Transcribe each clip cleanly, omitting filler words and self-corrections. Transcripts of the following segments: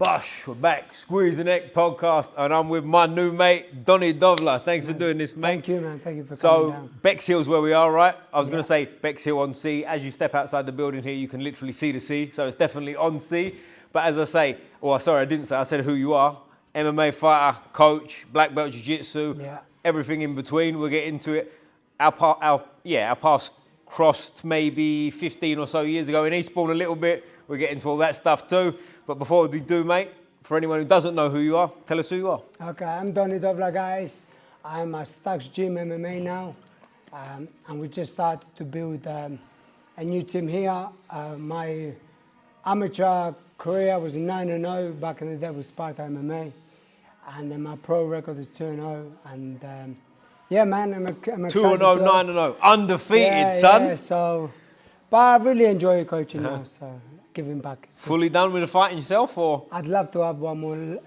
Bosh, we're back. Squeeze the Neck podcast, and I'm with my new mate, Doni Dovla. Thanks for doing this, mate. Thank you, man. Thank you for coming down. So, Bexhill's where we are, right? I was going to say Bexhill on sea. As you step outside the building here, you can literally see the sea, so it's definitely on sea. But as I say, I said who you are. MMA fighter, coach, black belt Jiu Jitsu, everything in between. We'll get into it. Our paths crossed maybe 15 or so years ago in Eastbourne a little bit. We'll get into all that stuff too. But before we do, mate, for anyone who doesn't know who you are, tell us who you are. Okay, I'm Doni Dovla, guys. I'm at Stackz Gym MMA now. And we just started to build a new team here. My amateur career was 9-0 back in the day with Sparta MMA. And then my pro record is 2-0. And yeah, man, I'm excited. 2-0, 9-0. Undefeated, son. Yeah, but I really enjoy coaching now, so giving back. Fully done with the fighting yourself, or? I'd love to have one more.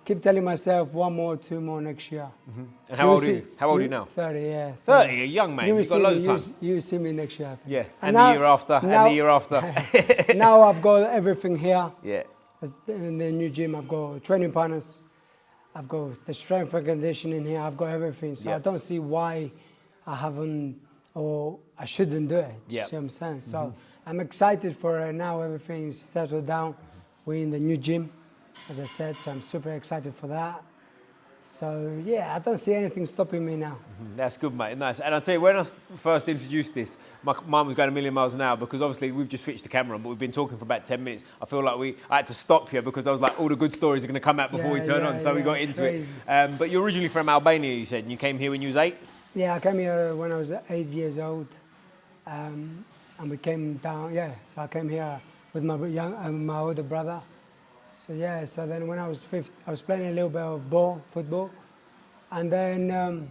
Keep telling myself 1 more, 2 more next year. Mm-hmm. And how old are you? How old are you now? 30, yeah. 30, a young man. You've got loads of time. You see me next year, I think. Yeah, and the year after, and the year after. Now I've got everything here. Yeah. In the new gym, I've got training partners. I've got the strength and conditioning here. I've got everything. So I don't see why I haven't or I shouldn't do it. You see what I'm saying? So I'm excited for it now. Everything is settled down. We're in the new gym, as I said, so I'm super excited for that. So yeah, I don't see anything stopping me now. That's good, mate. Nice. And I'll tell you, when I first introduced this, my mind was going a million miles an hour because obviously we've just switched the camera on, but we've been talking for about 10 minutes. I feel like I had to stop here because I was like, all the good stories are going to come out before we turn on, so we got into it. But you're originally from Albania, you said, and you came here when you was 8? Yeah, I came here when I was 8 years old. And we came down, so I came here with my older brother. So so then when I was 5, I was playing a little bit of football. And then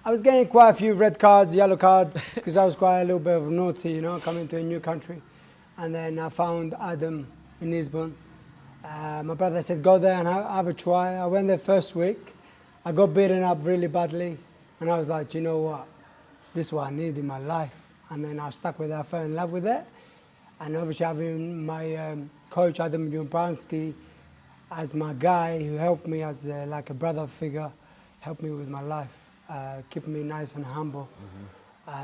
I was getting quite a few red cards, yellow cards, because I was quite a little bit of naughty, coming to a new country. And then I found Adam in Eastbourne. My brother said, go there and have a try. I went there first week. I got beaten up really badly. And I was like, you know what? This is what I need in my life. And then I stuck with it. I fell in love with it. And obviously having my coach, Adam Jumpansky, as my guy who helped me as like a brother figure, helped me with my life, keep me nice and humble.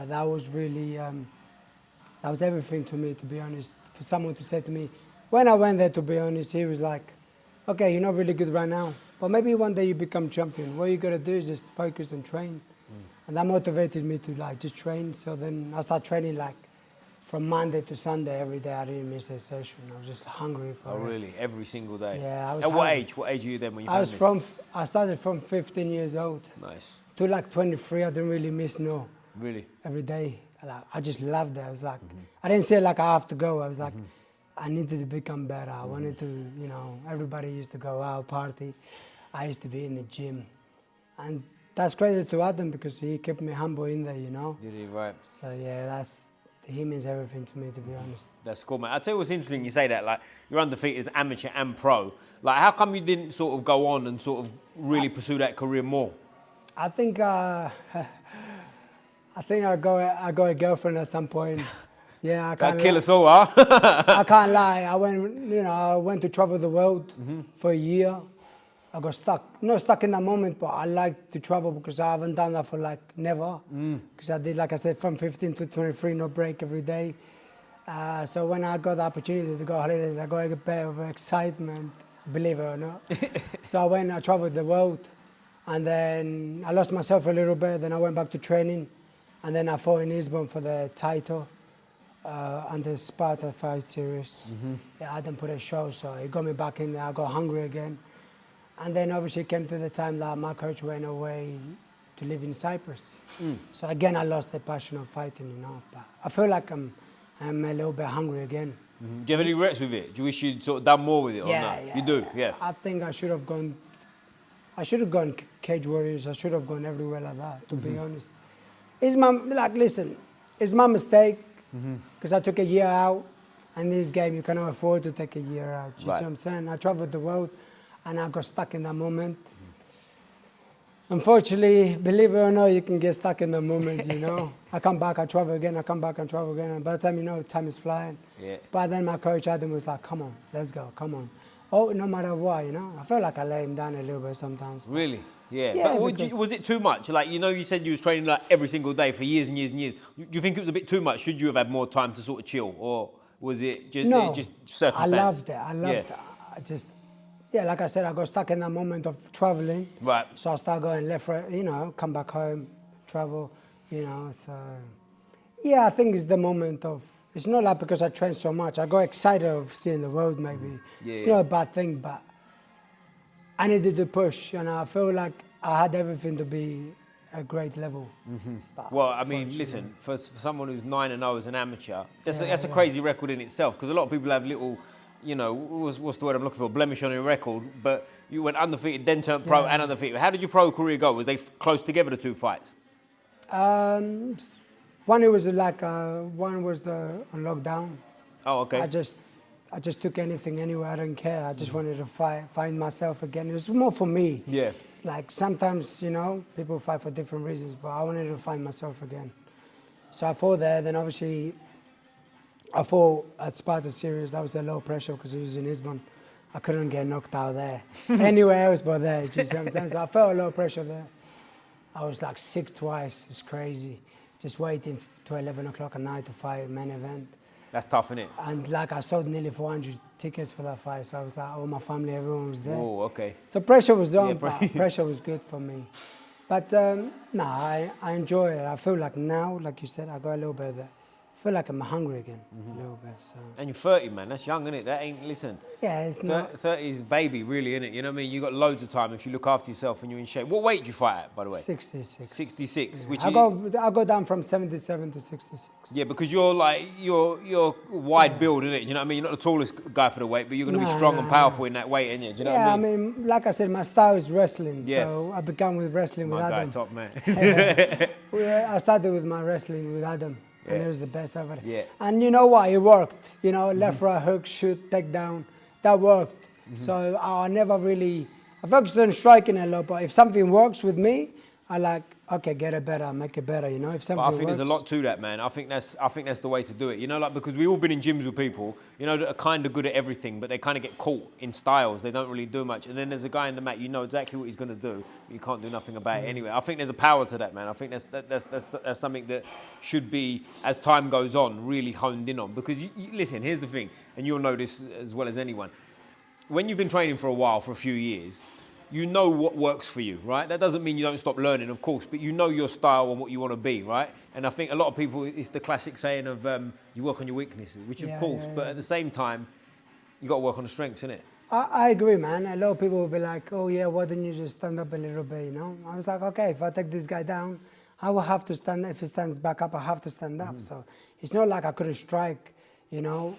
That was really, that was everything to me, to be honest. For someone to say to me, when I went there, to be honest, he was like, okay, you're not really good right now, but maybe one day you become champion. What you got to do is just focus and train. And that motivated me to like just train. So then I started training like from Monday to Sunday every day. I didn't miss a session. I was just hungry for it. Oh really? Every single day? Yeah, I was. At what age? What age were you then when you I started from 15 years old. Nice. To like 23, I didn't really miss Really? Every day. I just loved it. I was like, I didn't say like I have to go. I was like, I needed to become better. I wanted to, everybody used to go out, party. I used to be in the gym. And that's credit to Adam because he kept me humble in there, Did he? Right. So yeah, he means everything to me, to be honest. That's cool, man. I'll tell you what's interesting, you say that, like, you're undefeated as amateur and pro. Like, how come you didn't sort of go on and sort of really pursue that career more? I think I got a girlfriend at some point. Yeah, I can't kill us all, huh? I can't lie. I went to travel the world for a year. I got stuck. Not stuck in that moment, but I like to travel because I haven't done that for like never. Because I did, like I said, from 15 to 23, no break every day. So when I got the opportunity to go on holidays, I got a bit of excitement, believe it or not. So I traveled the world. And then I lost myself a little bit. Then I went back to training. And then I fought in Eastbourne for the title and the Sparta fight series. Yeah, I didn't put a show, so it got me back in there. I got hungry again. And then obviously it came to the time that my coach went away to live in Cyprus. So again, I lost the passion of fighting, But I feel like I'm a little bit hungry again. Do you have any regrets with it? Do you wish you'd sort of done more with it or not? Yeah. You do, yeah. I think I should have gone Cage Warriors. I should have gone everywhere like that, to be honest. It's my mistake because I took a year out. And this game, you cannot afford to take a year out. You see what I'm saying? I traveled the world. And I got stuck in that moment. Unfortunately, believe it or not, you can get stuck in the moment, I come back, I travel again, I come back and travel again. And by the time time is flying. Yeah. But then my coach Adam was like, come on, let's go, come on. Oh, no matter what, you know. I feel like I lay him down a little bit sometimes. Really? Yeah. Yeah, But because- was it too much? Like, you know, you said you was training like every single day for years and years and years. Do you think it was a bit too much? Should you have had more time to sort of chill? Or was it just, No, just circumstance? I loved it. I loved it. I just, yeah, like I said, I got stuck in that moment of traveling. Right. So I started going left, right, you know, come back home, travel, you know, so. Yeah, I think it's the moment of, it's not like because I train so much. I got excited of seeing the world maybe. Yeah, It's yeah. not a bad thing, but I needed to push, and I feel like I had everything to be a great level. But Well, I mean, unfortunately- listen, for someone who's 9-0 as an amateur, that's a crazy record in itself, because a lot of people have little, you know, what's the word I'm looking for, blemish on your record, but you went undefeated, then turned pro Yeah. and undefeated. How did your pro career go? Was they close together, the two fights? One, it was like, one was on lockdown. Oh, okay. I just took anything anywhere. I didn't care. I just wanted to find myself again. It was more for me. Yeah. Like sometimes, you know, people fight for different reasons, but I wanted to find myself again. So I fought there. Then obviously, I fought at Sparta Series. That was a low pressure because it was in Lisbon. I couldn't get knocked out there. Anywhere else but there. Do you see what I'm saying? So I felt a low pressure there. I was like sick twice. It's crazy. Just waiting to 11 o'clock at night to fight main event. That's tough, innit? And like I sold nearly 400 tickets for that fight. So I was like, all my family, everyone was there. Oh, okay. So pressure was on, Yeah, but pressure was good for me. But I enjoy it. I feel like now, like you said, I got a little bit of that. I feel like I'm hungry again, a little bit. So And you're 30, man. That's young, innit? That ain't, listen. yeah, it's not 30 is baby, really, innit? You know what I mean? You got loads of time if you look after yourself and you're in shape. What weight do you fight at, by the way? 66. 66, Yeah. which I is... go down from 77 to 66. Yeah, because you're like, you're wide build, innit? Do you know what I mean? You're not the tallest guy for the weight, but you're going to be Nah, strong and nah, powerful in that weight, ain't you? Do you know Yeah, what I mean? like I said, my style is wrestling. Yeah. So I began with wrestling with My guy, Adam. top man. I started with my wrestling with Adam, and Yeah. it was the best ever. Yeah. And you know what? It worked. You know, left, right, hook, shoot, take down. That worked. So I never really, I focused on striking a lot, but if something works with me, I like, okay, get it better, make it better, you know, if something But I think works. there's a lot to that, man. I think that's the way to do it. You know, like, because we've all been in gyms with people, you know, that are kind of good at everything, but they kind of get caught in styles. They don't really do much. And then there's a guy in the mat, you know exactly what he's going to do, but you can't do nothing about it anyway. I think there's a power to that, man. I think that's something that should be, as time goes on, really honed in on. Because, listen, here's the thing, and you'll know this as well as anyone. When you've been training for a while, for a few years, you know what works for you, right? That doesn't mean you don't stop learning, of course, but you know your style and what you want to be, right? And I think a lot of people, it's the classic saying of you work on your weaknesses, which of course, but at the same time, you got to work on the strengths, innit? I agree, man. A lot of people will be like, oh yeah, why don't you just stand up a little bit, you know? I was like, okay, if I take this guy down, I will have to stand, if he stands back up, I have to stand up. So it's not like I couldn't strike, you know?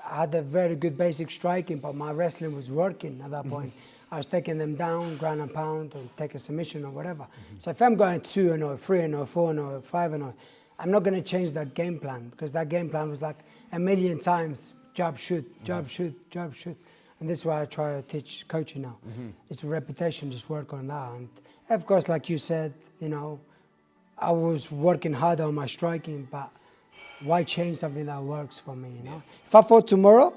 I had a very good basic striking, but my wrestling was working at that point. I was taking them down, ground and pound, and take a submission or whatever. So if I'm going 2-0, 3-0, 4-0, 5-0, I'm not going to change that game plan, because that game plan was like a million times jab, shoot, jab, shoot, jab, shoot. And this is why I try to teach coaching now. It's a repetition, just work on that. And of course, like you said, you know, I was working hard on my striking, but why change something that works for me, you know? If I fought tomorrow,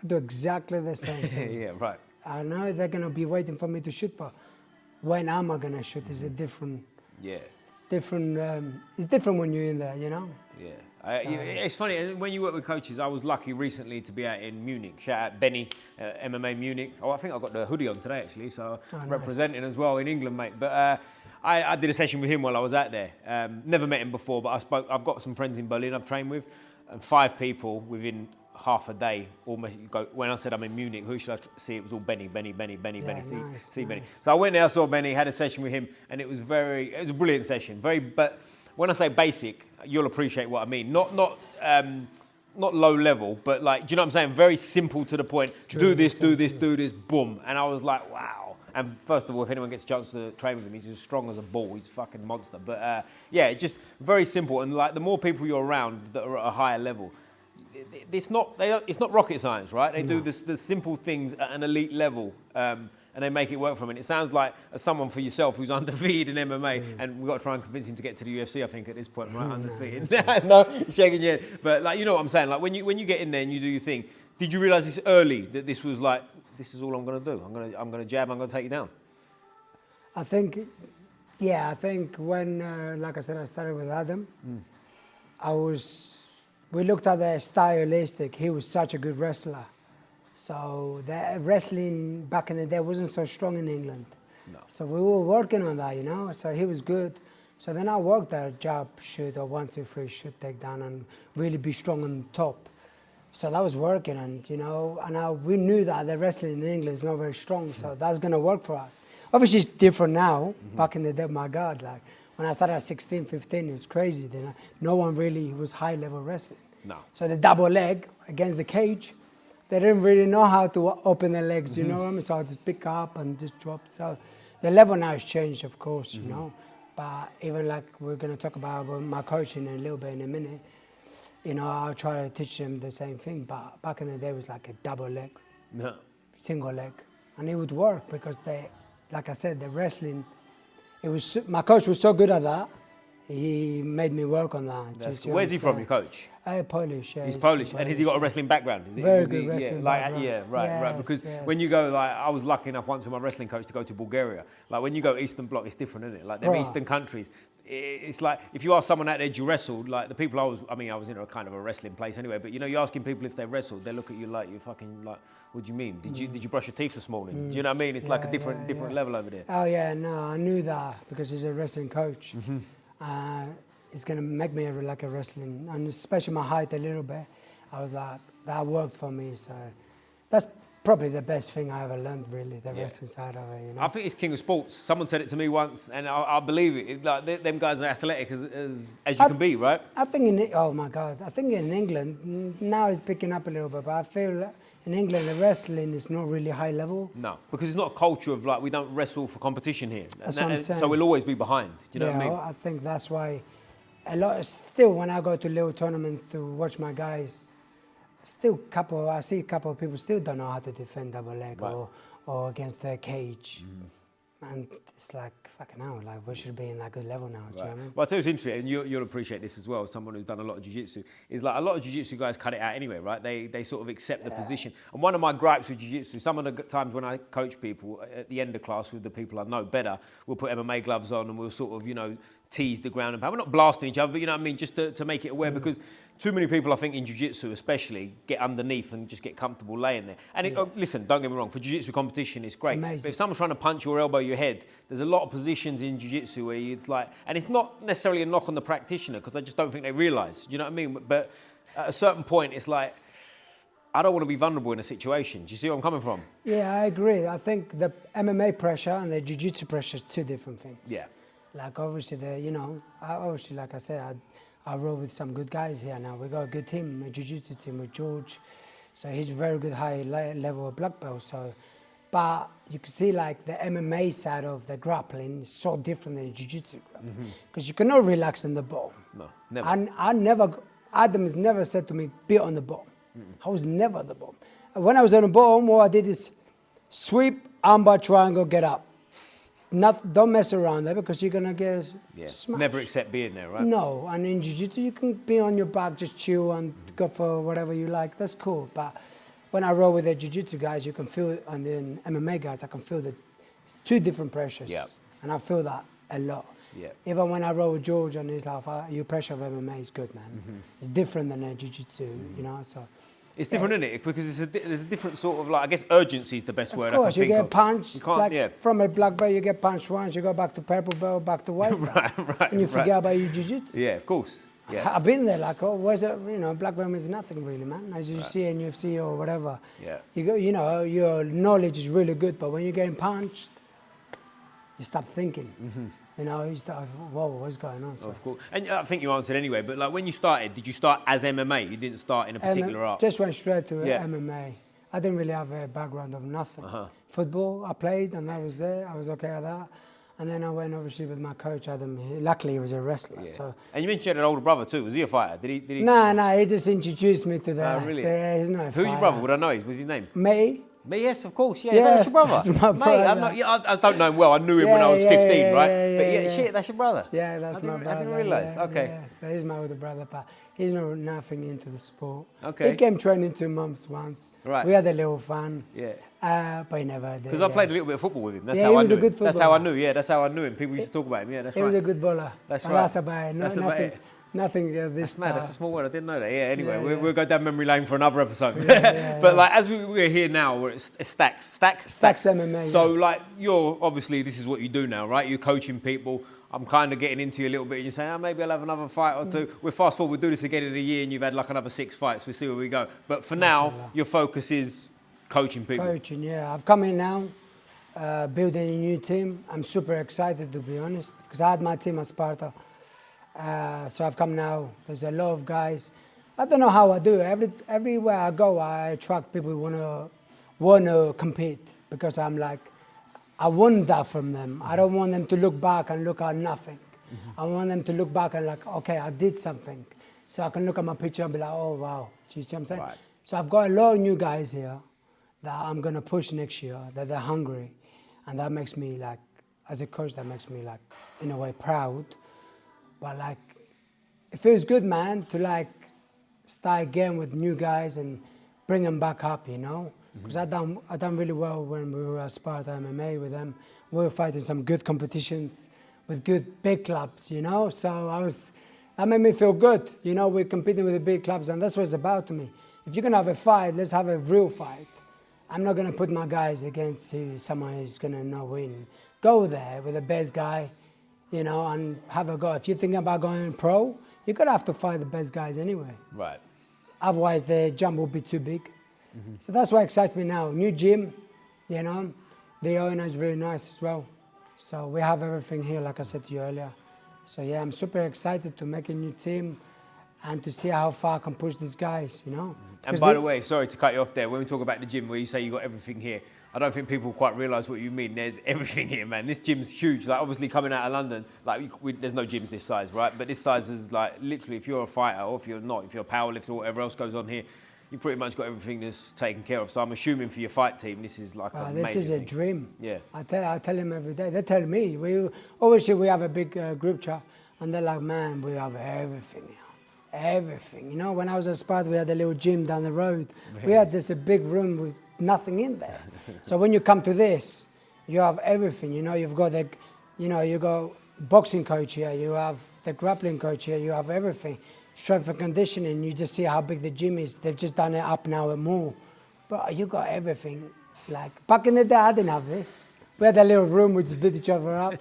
I'd do exactly the same thing. Yeah, right. I know they're going to be waiting for me to shoot, but when am I going to shoot is a different, Yeah. it's different when you're in there, you know? Yeah. It's funny, when you work with coaches, I was lucky recently to be out in Munich. Shout out Benny, MMA Munich. Oh, I think I got the hoodie on today, actually, so representing as well in England, mate. But I did a session with him while I was out there. Never met him before, but I've got some friends in Berlin I've trained with, and 5 people within half a day. Almost go, when I said I'm in Munich, who should I see? It was all Benny. See Benny. So I went there, I saw Benny, had a session with him, and it was a brilliant session. But when I say basic, you'll appreciate what I mean. Not low level, but like, do you know what I'm saying? Very simple to the point. Do this, boom. And I was like, wow. And first of all, if anyone gets a chance to train with him, he's as strong as a bull. He's a fucking monster. But yeah, just very simple. And like, the more people you're around that are at a higher level, it's not rocket science, right? They do the simple things at an elite level, and they make it work for them. And it sounds like, as someone for yourself who's undefeated in MMA, and we've got to try and convince him to get to the UFC, I think, at this point, right? Undefeated. No, shaking your head. But like, you know what I'm saying? Like, when you get in there and you do your thing, Did you realise this early, that this was like, this is all I'm going to do? I'm going to jab, I'm going to take you down? I think when, like I said, I started with Adam, we looked at the stylistic. He was such a good wrestler. So the wrestling back in the day wasn't so strong in England. No. So we were working on that, you know. So he was good. So then I worked that jab, shoot, or 1, 2, 3, shoot, take down, and really be strong on top. So that was working, and you know, and we knew that the wrestling in England is not very strong, so that's gonna work for us. Obviously, it's different now. Back in the day, my God, like when I started at 16, 15, it was crazy. Then no one really was high-level wrestling. No. So the double leg against the cage, they didn't really know how to open their legs. You know what I mean? So I just pick up and just drop. So the level now has changed, of course, you know. But even like we're gonna talk about my coaching a little bit in a minute. You know, I'll try to teach them the same thing, but back in the day it was like a double leg, single leg. And it would work because like I said, the wrestling, my coach was so good at that, he made me work on that. Where's he from, your coach? Polish, yeah. He's Polish. And has he got a wrestling background? Very good wrestling background. Yeah, right. Because when you go, like, I was lucky enough once with my wrestling coach to go to Bulgaria. Like, when you go Eastern Bloc, it's different, isn't it? Like, them Eastern countries, it's like, if you ask someone out there, do you wrestle? Like, the people I was in a kind of a wrestling place anyway, but, you know, you're asking people if they wrestled, they look at you like you're fucking, like, what do you mean? Did you brush your teeth this morning? Do you know what I mean? It's like a different level over there. Oh, yeah, no, I knew that because he's a wrestling coach. It's going to make me like a wrestling, and especially my height a little bit. I was like, that worked for me. So that's probably the best thing I ever learned, really, the wrestling side of it. You know? I think it's king of sports. Someone said it to me once, and I believe it. Like, them guys are athletic as you can be, right? I think oh my God, I think in England, now it's picking up a little bit, but I feel in England the wrestling is not really high level. No, because it's not a culture of like, we don't wrestle for competition here. That's what I'm saying. So we'll always be behind. Do you know what I mean? I think that's why still when I go to little tournaments to watch my guys, I see a couple of people still don't know how to defend double leg or against the cage. And it's like, fucking hell, like we should be in like a level now, do you know what I mean? Well, I tell you what's interesting, and you'll appreciate this as well, someone who's done a lot of jiu-jitsu, is like a lot of jiu-jitsu guys cut it out anyway, right? They sort of accept the position. And one of my gripes with jiu-jitsu, some of the times when I coach people at the end of class with the people I know better, we'll put MMA gloves on and we'll sort of, you know, tease the ground and pound. We're not blasting each other, but you know what I mean, just to make it aware, because too many people, I think, in jiu-jitsu especially, get underneath and just get comfortable laying there. And listen, don't get me wrong, for jiu-jitsu competition, it's great. Amazing. But if someone's trying to punch or elbow your head, there's a lot of positions in jiu-jitsu where it's like, and it's not necessarily a knock on the practitioner, because I just don't think they realise, you know what I mean? But at a certain point, it's like, I don't want to be vulnerable in a situation. Do you see where I'm coming from? Yeah, I agree. I think the MMA pressure and the jiu-jitsu pressure is two different things. Yeah. Like obviously, obviously, like I said, I roll with some good guys here now. We got a good team, a jiu-jitsu team with George. So he's a very good high level of black belt. So, but you can see like the MMA side of the grappling is so different than the jiu-jitsu grappling. Because you cannot relax in the bottom. No, never. Adam has never said to me, be on the bottom. I was never at the bottom. When I was on the bottom, all I did is sweep, armbar, triangle, get up. Don't mess around there because you're going to get smashed. Never accept being there, right? No, and in jiu-jitsu, you can be on your back, just chill and go for whatever you like. That's cool. But when I roll with the jiu-jitsu guys, you can feel it, and then MMA guys, I can feel the two different pressures. Yeah. And I feel that a lot. Yeah. Even when I roll with George, and he's like, your pressure of MMA is good, man. It's different than jiu-jitsu, you know, so. It's different, isn't it? Because there's a different sort of, like, I guess urgency is the best word I can think of. Of course, you get punched, from a black belt, you get punched once, you go back to purple belt, back to white belt. right. And you forget about your jiu-jitsu. Yeah, of course. Yeah. I've been there, like, where's it, black belt means nothing really, man. As you see in UFC or whatever. Yeah. Your knowledge is really good, but when you're getting punched, you stop thinking. You start, whoa, what's going on? So. Of course. And I think you answered anyway, but like when you started, did you start as MMA? You didn't start in a particular art? Just went straight to MMA. I didn't really have a background of nothing. Football, I played and I was there. I was okay at that. And then I went obviously with my coach, Adam. Luckily, he was a wrestler. Yeah. So. And you mentioned you had an older brother too. Was he a fighter? Did he? No, he just introduced me to that. Really? He's not a Who's your brother? Would I know? What's his name? May. But yes, of course. Yeah, Yeah, that's your brother. that's my Mate, brother. I don't know him well. I knew him when I was 15, right? But shit, that's your brother. Yeah, that's my brother. I didn't realise. Yeah, Okay. Yeah. So he's my older brother, but he's nothing into the sport. Okay. He came training 2 months once. Right. We had a little fun. Yeah. But he never did. Because I played a little bit of football with him. That's Yeah, how he I was knew a good him. That's how I footballer. knew. Yeah, that's how I knew him. People used to talk about him. Yeah, that's He right. was a good bowler. That's But right. That's about it. That's about it. Nothing this That's mad. That's a small word. I didn't know that. Yeah. Anyway, Yeah, we'll go down memory lane for another episode. Yeah, But like as we're here now, we're at Stackz. Stackz MMA. So like you're obviously this is what you do now, right? You're coaching people. I'm kind of getting into you a little bit. And you're saying, oh, maybe I'll have another fight or two. We're fast forward. We'll do this again in a year, and you've had like another 6 fights. We'll see where we go. But for now, your focus is coaching people. Coaching, yeah. I've come in now, building a new team. I'm super excited, to be honest, because I had my team at Sparta. So I've come now. There's a lot of guys. I don't know how I do it. Everywhere I go, I attract people who wanna compete, because I'm like, I want that from them. I don't want them to look back and look at nothing. I want them to look back and like, okay, I did something. So I can look at my picture and be like, oh wow. Do you see what I'm saying? Right. So I've got a lot of new guys here that I'm gonna push next year, that they're hungry. And that makes me like, as a coach, that makes me like, in a way, proud. But like, it feels good, man, to like start again with new guys and bring them back up, you know? Because I done really well when we were at Sparta MMA with them. We were fighting some good competitions with good big clubs, you know? So that made me feel good. You know, we're competing with the big clubs, and that's what it's about to me. If you're gonna have a fight, let's have a real fight. I'm not gonna put my guys against someone who's gonna not win. Go there with the best guy, you know, and have a go. If you're thinking about going pro, you're gonna have to fight the best guys anyway. Right. Otherwise, the jump will be too big. So that's what excites me now. New gym, you know, the owner is really nice as well. So we have everything here, like I said to you earlier. So yeah, I'm super excited to make a new team and to see how far I can push these guys, you know. And by the way, sorry to cut you off there, when we talk about the gym where you say you got everything here, I don't think people quite realise what you mean. There's everything here, man. This gym's huge. Like obviously coming out of London, like there's no gyms this size, right? But this size is like literally, if you're a fighter or if you're not, if you're a powerlifter or whatever else goes on here, you pretty much got everything that's taken care of. So I'm assuming for your fight team, this is like amazing. This is a dream. Yeah. I tell them every day. They tell me. Obviously we have a big group chat, and they're like, man, we have everything here. Everything. You know, when I was at Sparta, we had a little gym down the road. Really? We had just a big room with nothing in there. So when you come to this, you have everything. You know, you've got you got boxing coach here, you have the grappling coach here, you have everything. Strength and conditioning, you just see how big the gym is. They've just done it up now and more. But you got everything. Like, back in the day, I didn't have this. We had a little room, we just beat each other up,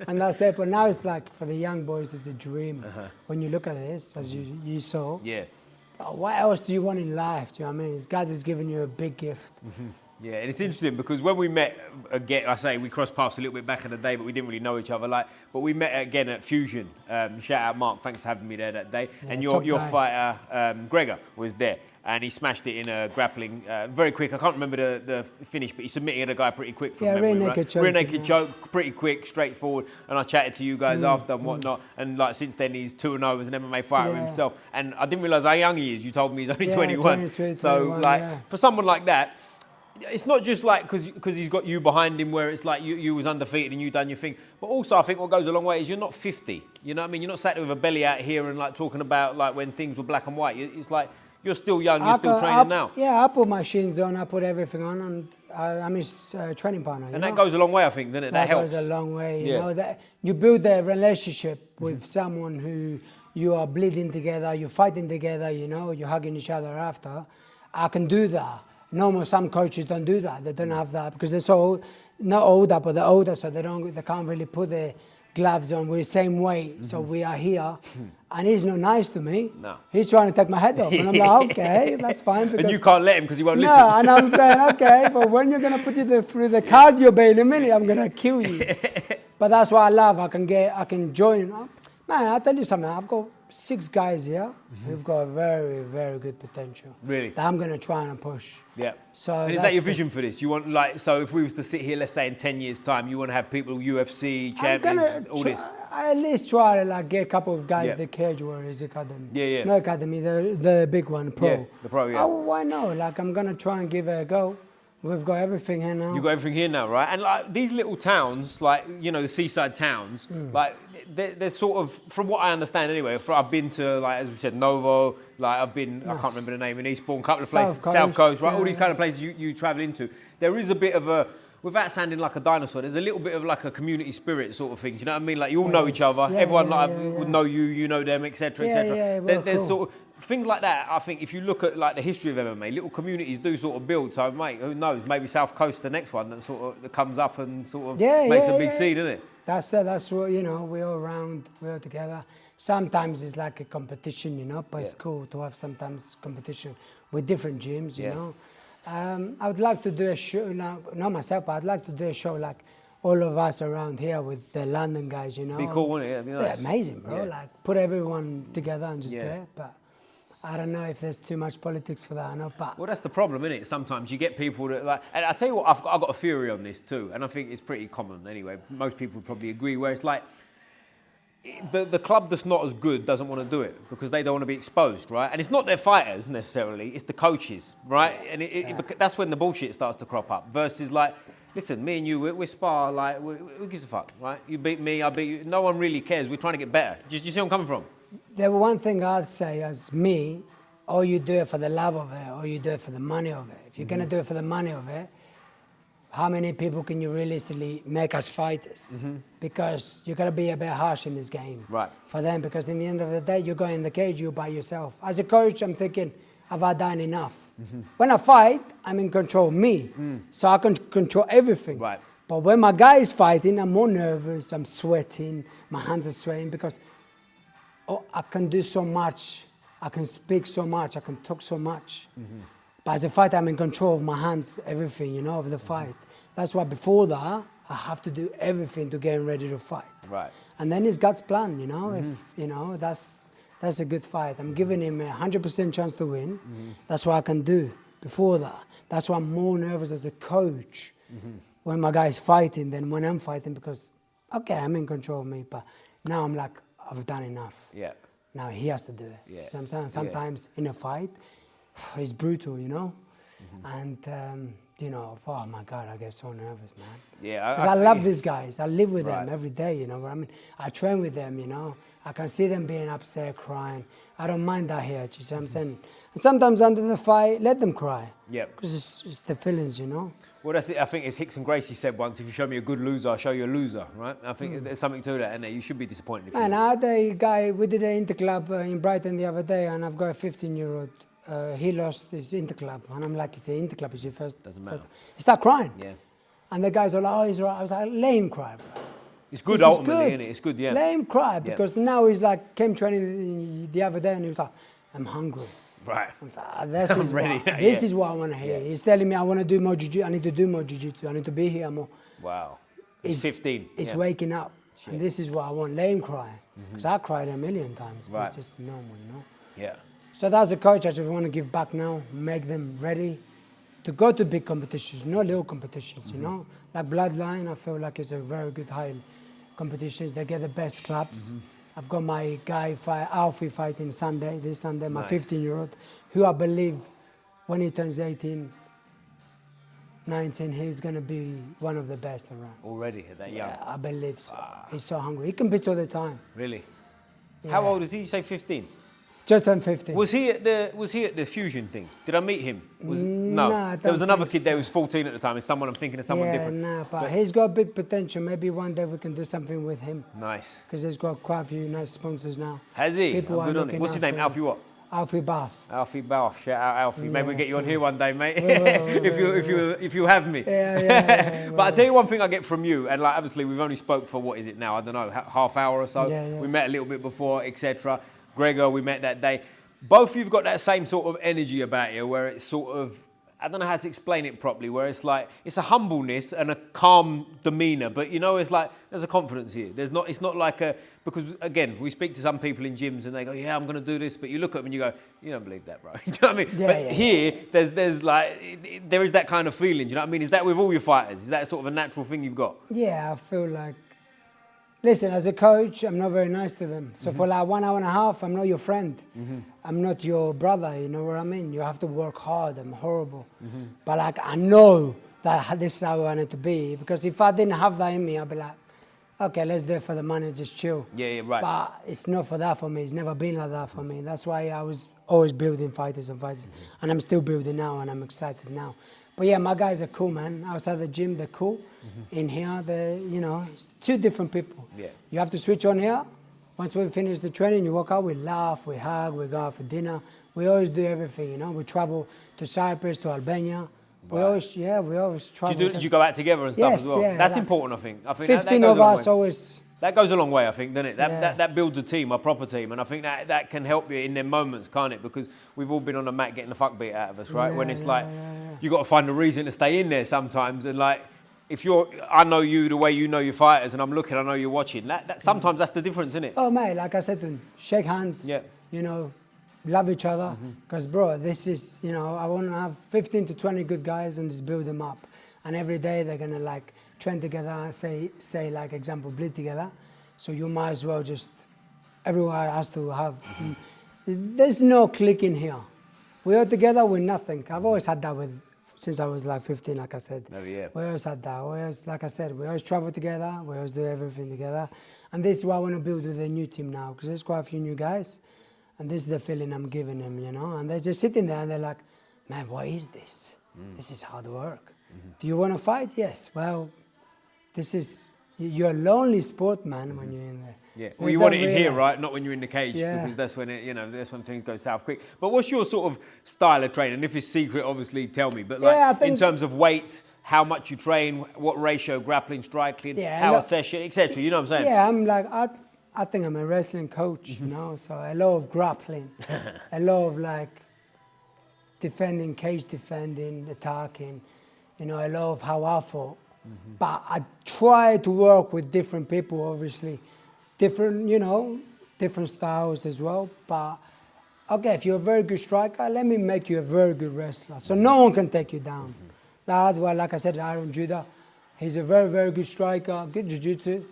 and that's it. But now it's like, for the young boys, it's a dream. When you look at this, as you saw. Yeah. But what else do you want in life? Do you know what I mean? God has given you a big gift. Yeah, and it's interesting because when we met again, I say we crossed paths a little bit back in the day, but we didn't really know each other. But we met again at Fusion. Shout out Mark, thanks for having me there that day. Yeah, and your fighter Gregor was there, and he smashed it in a grappling very quick. I can't remember the finish, but he submitted a guy pretty quick from memory. Rear naked choke, pretty quick, straightforward. And I chatted to you guys after and whatnot. And like since then, he's 2-0 as an MMA fighter himself. And I didn't realise how young he is. You told me he's only 21. 22, so 21, like for someone like that. It's not just like because he's got you behind him where it's like you was undefeated and you done your thing. But also I think what goes a long way is you're not 50. You know what I mean? You're not sat there with a belly out here and like talking about like when things were black and white. It's like you're still young, you're still training now. Yeah, I put my shins on, I put everything on, and I'm his training partner. And that goes a long way, I think, doesn't it? That helps. That goes a long way. You know, that you build a relationship with someone who you are bleeding together, you're fighting together, you know, you're hugging each other after. I can do that. Normal, some coaches don't do that. They don't have that because they're so not older, but they're older, so they can't really put the gloves on. We're the same weight, so we are here. And he's not nice to me. No. He's trying to take my head off, and I'm like, okay, that's fine. Because and you can't let him because he won't listen. No, and I'm saying, okay, but when you're gonna put you through the cardio bay in a minute, I'm gonna kill you. But that's what I love. I can join. Man, I'll tell you something. I've got 6 guys here who've got a very, very good potential. Really? That I'm going to try and push. Yeah. So and is that your vision for this? You want so if we was to sit here, let's say in 10 years' time, you want to have people, UFC, champions, all this? I at least try to get a couple of guys the Cage Warriors Academy. Yeah. No academy, the big one, pro. Yeah, the pro, yeah. Oh, why not? I'm going to try and give it a go. We've got everything here now. You've got everything here now, right? And like these little towns, like, you know, the seaside towns, like they're sort of, from what I understand anyway, I've been to, like, as we said, Novo, like I've been, I can't remember the name, in Eastbourne, a couple of places, South Coast, right? All these kind of places you travel into. There is a bit of a, without sounding like a dinosaur, there's a little bit of like a community spirit sort of thing. Do you know what I mean? Like you all know each other. Everyone would know you, you know them, etc., etc. There's cool. Sort of things like that. I think if you look at like the history of MMA, little communities do sort of build. So mate, who knows? Maybe South Coast, the next one that sort of that comes up and sort of makes a big scene, isn't it? That's what, you know. We're all around, we're all together. Sometimes it's like a competition, you know. But it's cool to have sometimes competition with different gyms, you know. I would like to do a show, not myself, but I'd like to do a show like all of us around here with the London guys, you know. Be cool, wouldn't it? It'd be nice. Yeah, amazing, bro. Like put everyone together and just do it. But I don't know if there's too much politics for that, I know. But well, that's the problem, isn't it? Sometimes you get people that like, and I tell you what, I've got a theory on this too, and I think it's pretty common anyway. Most people would probably agree, where it's like, the club that's not as good doesn't want to do it because they don't want to be exposed, right? And it's not their fighters necessarily, it's the coaches, right? And that's when the bullshit starts to crop up. Versus like, listen, me and you, we spar, like, who gives a fuck, right? You beat me, I beat you. No one really cares. We're trying to get better. Do you see where I'm coming from? The one thing I'd say as me, or you do it for the love of it, or you do it for the money of it. If you're going to do it for the money of it, how many people can you realistically make as fighters? Because you got to be a bit harsh in this game for them, because in the end of the day, you go in the cage, you're by yourself. As a coach, I'm thinking, have I done enough? When I fight, I'm in control of me, so I can control everything. But when my guy is fighting, I'm more nervous, I'm sweating, my hands are sweating, because I can do so much, I can speak so much, I can talk so much. But as a fighter, I'm in control of my hands, everything, you know, of the fight. That's why before that, I have to do everything to get ready to fight. And then it's God's plan, you know. If you know, that's a good fight. I'm giving him a 100% chance to win. That's what I can do before that. That's why I'm more nervous as a coach when my guy is fighting than when I'm fighting, because, okay, I'm in control of me, but now I'm like, I've done enough. Now he has to do it. So I'm saying sometimes in a fight, it's brutal, you know, and you know, oh my God, I get so nervous, man. Because I love these guys. I live with them every day, you know. I mean, I train with them, you know. I can see them being upset, crying. I don't mind that here. You see what I'm saying? And sometimes under the fight, let them cry. Because it's the feelings, you know. Well, that's it. I think as Hicks and Gracie said once, if you show me a good loser, I'll show you a loser, right? I think there's something to that, and you should be disappointed. And I had a guy, we did an interclub in Brighton the other day, and I've got a 15-year-old. He lost his interclub, and I'm like, it's an interclub, it's your first. Doesn't matter. He started crying. And the guys were like, oh, he's all right. I was like, let him cry, bro. It's good ultimately, isn't it? It's good, Let him cry, because now he's like, came training the other day, and he was like, I'm hungry. I was like, this is what I want to hear. He's telling me I want to do more jiu-jitsu, I need to do more jiu-jitsu, I need to be here more. Wow. He's 15. He's waking up, and this is what I want. Let him cry. Because I cried a million times, but it's just normal, you know? So that's a coach I just want to give back now, make them ready to go to big competitions, not little competitions, you know? Like Bloodline, I feel like it's a very good high competitions. They get the best clubs. I've got my guy, Alfie, fighting this Sunday, my 15-year-old, who I believe when he turns 18, 19, he's going to be one of the best around. Already at that young? Yeah, I believe so. He's so hungry. He competes all the time. Really? How old is he? You say 15? Just turned 15. Was he at the Fusion thing? Did I meet him? No. There was another kid there who was 14 at the time. It's someone I'm thinking of someone different. But he's got big potential. Maybe one day we can do something with him. Nice. Because he's got quite a few nice sponsors now. Has he? People are looking What's his name? Alfie what? Alfie Bath. Alfie Bath. Shout out Alfie. Maybe we'll get you on here one day, mate. if you have me. But I tell you one thing I get from you, and like obviously we've only spoke for what is it now? I don't know, half hour or so. We met a little bit before, etc. Gregor, we met that day. Both of you've got that same sort of energy about you, where it's sort of, I don't know how to explain it properly, where it's like, it's a humbleness and a calm demeanour, but you know, it's like, there's a confidence here. It's not like because again, we speak to some people in gyms and they go, yeah, I'm going to do this, but you look at them and you go, you don't believe that, bro. Do you know what I mean? Here, there's like, there is that kind of feeling, do you know what I mean? Is that with all your fighters? Is that sort of a natural thing you've got? Yeah, I feel like Listen, as a coach, I'm not very nice to them. So for like 1 hour and a half, I'm not your friend. I'm not your brother, you know what I mean? You have to work hard, I'm horrible. But like, I know that this is how I want it to be. Because if I didn't have that in me, I'd be like, okay, let's do it for the money, just chill. Yeah, right. But it's not for that for me. It's never been like that for me. That's why I was always building fighters and fighters. And I'm still building now, and I'm excited now. But yeah, my guys are cool, man. Outside the gym, they're cool. In here, it's two different people. Yeah. You have to switch on here. Once we finish the training, you walk out, we laugh, we hug, we go out for dinner. We always do everything, you know. We travel to Cyprus, to Albania. We always travel. Do you go out together and stuff Yes, as well? yeah, That's like important, I think. I think 15 that goes of a long us way. always. That goes a long way, I think, doesn't it? Yeah. That builds a team, a proper team, and I think that can help you in them moments, can't it? Because we've all been on the mat getting the fuck beat out of us, right? When it's you got to find a reason to stay in there sometimes, and like if I know you the way you know your fighters, and I'm looking, I know you're watching. That sometimes that's the difference, isn't it? Oh mate, like I said to him, shake hands. Yeah. You know, love each other. Because bro, this is I want to have 15 to 20 good guys and just build them up. And every day they're gonna like train together, say like example bleed together. So you might as well everyone has to have. There's no click in here. We are together with nothing. I've always had that since I was like 15, like I said. Oh, yeah. We always had that. Like I said, we always travel together. We always do everything together. And this is what I want to build with the new team now, because there's quite a few new guys. And this is the feeling I'm giving them, you know. And they're just sitting there and they're like, man, what is this? This is hard work. Do you want to fight? Yes. Well, you're a lonely sport, man, when you're in there. Yeah. Well, you want it in here, right? Not when you're in the cage, because that's when that's when things go south quick. But what's your sort of style of training? And if it's secret, obviously tell me. But like in terms of weights, how much you train, what ratio, grappling, striking, how a session, etc. You know what I'm saying? Yeah, I'm like I think I'm a wrestling coach, you know. So a lot of grappling, a lot of like defending, cage defending, attacking. You know, a lot of how I fought. But I try to work with different people, obviously. Different styles as well. But, okay, if you're a very good striker, let me make you a very good wrestler. So no one can take you down. Like I said, Aaron Judah, he's a very, very good striker, good Jiu Jitsu.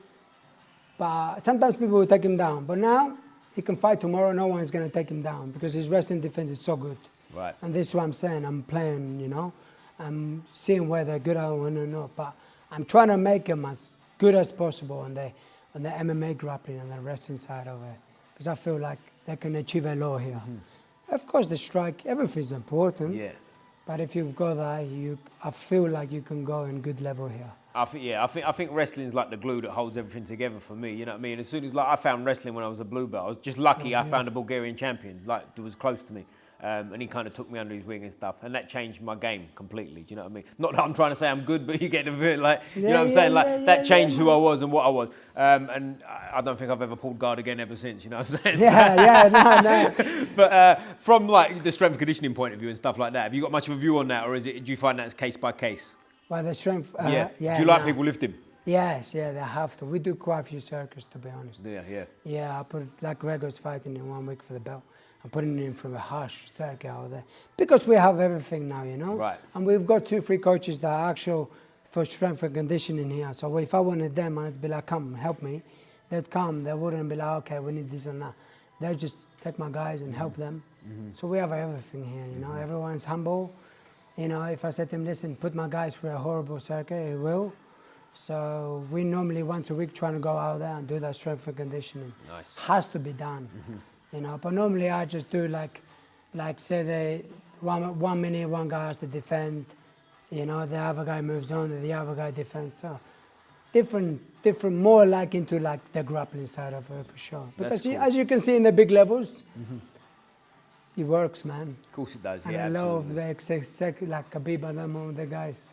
But sometimes people will take him down. But now, he can fight tomorrow, no one is going to take him down because his wrestling defense is so good. Right. And this is what I'm saying. I'm playing, you know. I'm seeing where they're good at and or not. But I'm trying to make them as good as possible on the MMA grappling and the wrestling side of it. Because I feel like they can achieve a lot here. Of course, the strike, everything's important. Yeah. But if you've got that, I feel like you can go in good level here. I think wrestling's like the glue that holds everything together for me. You know what I mean? As soon as I found wrestling when I was a blue belt, I was just lucky. I found a Bulgarian champion that was close to me, and he kind of took me under his wing and stuff, and that changed my game completely. Do you know what I mean? Not that I'm trying to say I'm good, but you get the bit like you know what I'm saying? That changed who I was and what I was, and I don't think I've ever pulled guard again ever since. You know what I'm saying? No. But from like the strength conditioning point of view and stuff like that, have you got much of a view on that, or do you find that as case by case? Well, the strength. Do you like people lifting? Yes, they have to. We do quite a few circuits, to be honest. Yeah. Yeah, I put like Gregor's fighting in 1 week for the belt. I'm putting him from a harsh circuit out there because we have everything now, you know. Right. And we've got 2-3 coaches that are actual for strength and conditioning here. So if I wanted them, I'd be like, come, help me. They'd come. They wouldn't be like, okay, we need this and that. They'd just take my guys and help them. So we have everything here, you know. Everyone's humble. You know, if I said to him, listen, put my guys through a horrible circuit, he will. So we normally once a week trying to go out there and do that strength and conditioning. Nice. Has to be done, you know. But normally I just do like say one minute one guy has to defend, you know, the other guy moves on and the other guy defends. So different, more like into like the grappling side of it for sure. Because cool. as you can see in the big levels, it works, man. Of course it does, And yeah, I love absolutely. like Khabib and them, all the guys.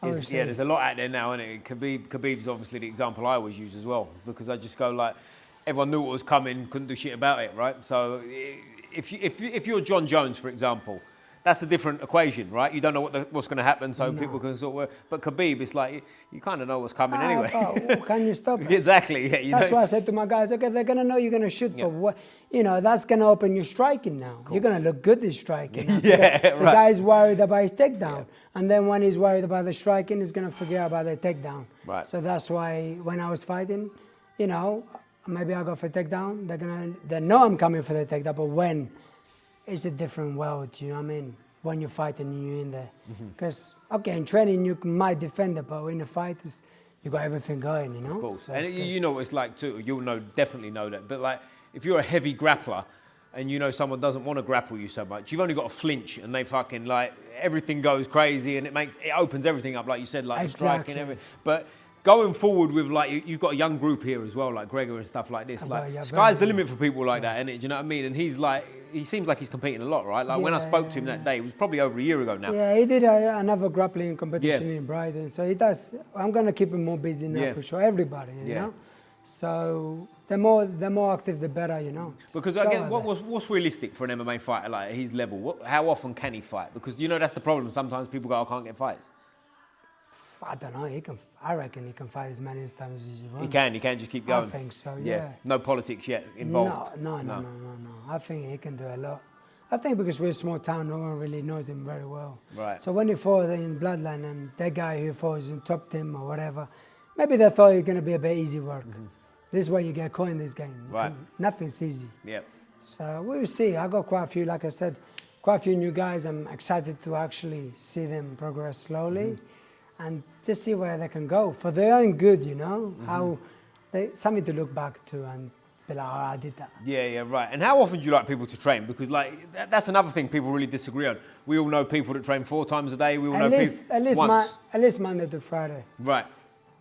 There's a lot out there now, isn't it? Khabib's obviously the example I always use as well, because I just go like, everyone knew what was coming, couldn't do shit about it, right? So if you're John Jones, for example, that's a different equation, right? You don't know what's going to happen, so people can sort of. But Khabib, it's like you kind of know what's coming anyway. But can you stop it? Exactly. Yeah. That's why I said to my guys, okay, they're going to know you're going to shoot, but what, you know, that's going to open your striking now. You're going to look good at striking. The guy's worried about his takedown, and then when he's worried about the striking, he's going to forget about the takedown. Right. So that's why when I was fighting, you know, maybe I go for a takedown. They know I'm coming for the takedown, but when, it's a different world, you know what I mean? When you're fighting and you're in there. Because, okay, in training you might defend it, but in a fight, you got everything going, you know? Of course. So And you know what it's like too. You'll definitely know that. But like, if you're a heavy grappler and you know someone doesn't want to grapple you so much, you've only got to flinch and they fucking like, everything goes crazy and it opens everything up, like you said, like the striking and everything. But going forward with like, you've got a young group here as well, like Gregor and stuff like this. Like, sky's the limit for people like that, isn't it? Do you know what I mean? And he's like, he seems like he's competing a lot, right? Like when I spoke to him that day, it was probably over a year ago now. Yeah, he did another grappling competition in Brighton. So he does, I'm going to keep him more busy now for sure, everybody, you know? So the more active, the better, you know? Because I guess, what's realistic for an MMA fighter like at his level? How often can he fight? Because you know that's the problem. Sometimes people go, I can't get fights. I don't know. I reckon he can fight as many times as he wants. He can just keep going. I think so. Yeah. No politics yet involved. No. I think he can do a lot. I think because we're a small town, no one really knows him very well. Right. So when he fought in Bloodline and that guy who fought in top team or whatever, maybe they thought it was going to be a bit easy work. This is where you get caught in this game. Right. Nothing's easy. Yeah. So we'll see. I got quite a few, like I said, quite a few new guys. I'm excited to actually see them progress slowly. And just see where they can go for their own good, you know, how something to look back to and be like, oh, I did that. Yeah, right. And how often do you like people to train? Because like that's another thing people really disagree on. We all know people that train 4 times a day. We all know people once. At least Monday to Friday. Right.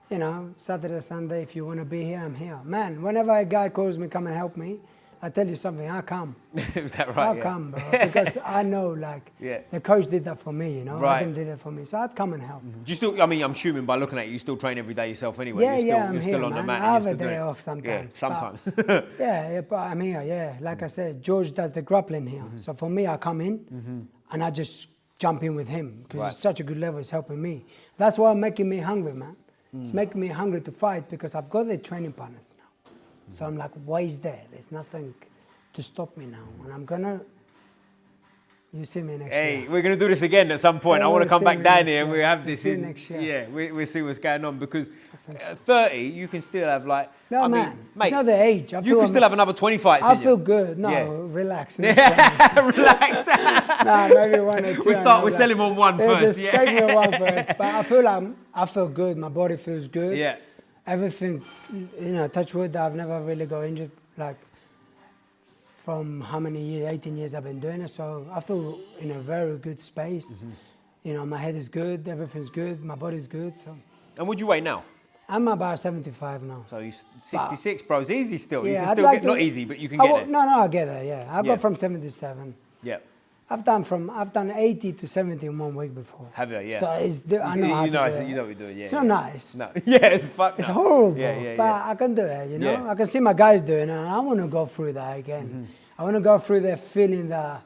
You know, Saturday, Sunday, if you want to be here, I'm here. Man, whenever a guy calls me, come and help me, I tell you something, I'll come. Is that right? I'll come, bro, because I know, like, the coach did that for me, you know? Right. Adam did that for me, so I'd come and help. Do you still, I mean, I'm assuming by looking at you still train every day yourself anyway. I'm here, on the mat. I have a day off sometimes. Yeah, sometimes. But I'm here, Like I said, George does the grappling here. So for me, I come in and I just jump in with him because it's such a good level, it's helping me. That's why it's making me hungry, man. It's making me hungry to fight because I've got the training partners now. So I'm like, why is there? There's nothing to stop me now, and I'm gonna. You see me next year. Hey, we're gonna do this again at some point. I want to come back down here and we have this in next year. Yeah, we'll see what's going on because so. 30, you can still have like. No, mate, it's not the age. You can still have another 20 fights. I feel good. No, relax. Relax. No, maybe 1 or 2. We're selling on one first. Just take me on one first. But I feel good. My body feels good. Yeah. Everything, you know, touch wood. I've never really got injured. Like. From how many years, 18 years I've been doing it, so I feel in a very good space. You know, my head is good, everything's good, my body's good. So. And would you weigh now? I'm about 75 now. So you're 66, bro. It's easy still. Yeah, you can still get, not easy, but you can get there. No, I get there, yeah. I got from 77. Yeah. I've done 80 to 70 in 1 week before. Have you? Yeah. So I know how to do it. You know what you're doing, yeah. It's not nice. No. Yeah, it's fucked. It's horrible. Yeah, but I can do it, you know? Yeah. I can see my guys doing it, and I want to go through that again. I want to go through that feeling, that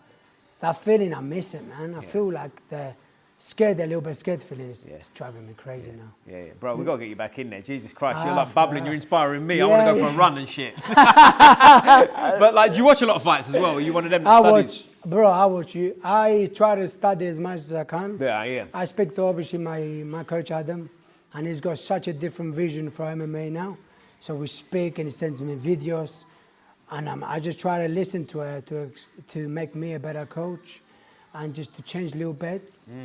feeling I'm missing, man. I feel like the scared, a little bit scared feeling is driving me crazy now. Yeah. Bro, we've got to get you back in there. Jesus Christ, you're like bubbling, you're inspiring me. I want to go for a run and shit. But like, do you watch a lot of fights as well? Are you one of them that studies? I watch you. I try to study as much as I can. Yeah. I speak to obviously my coach Adam, and he's got such a different vision for MMA now. So we speak and he sends me videos. And I just try to listen to her to make me a better coach and just to change little bits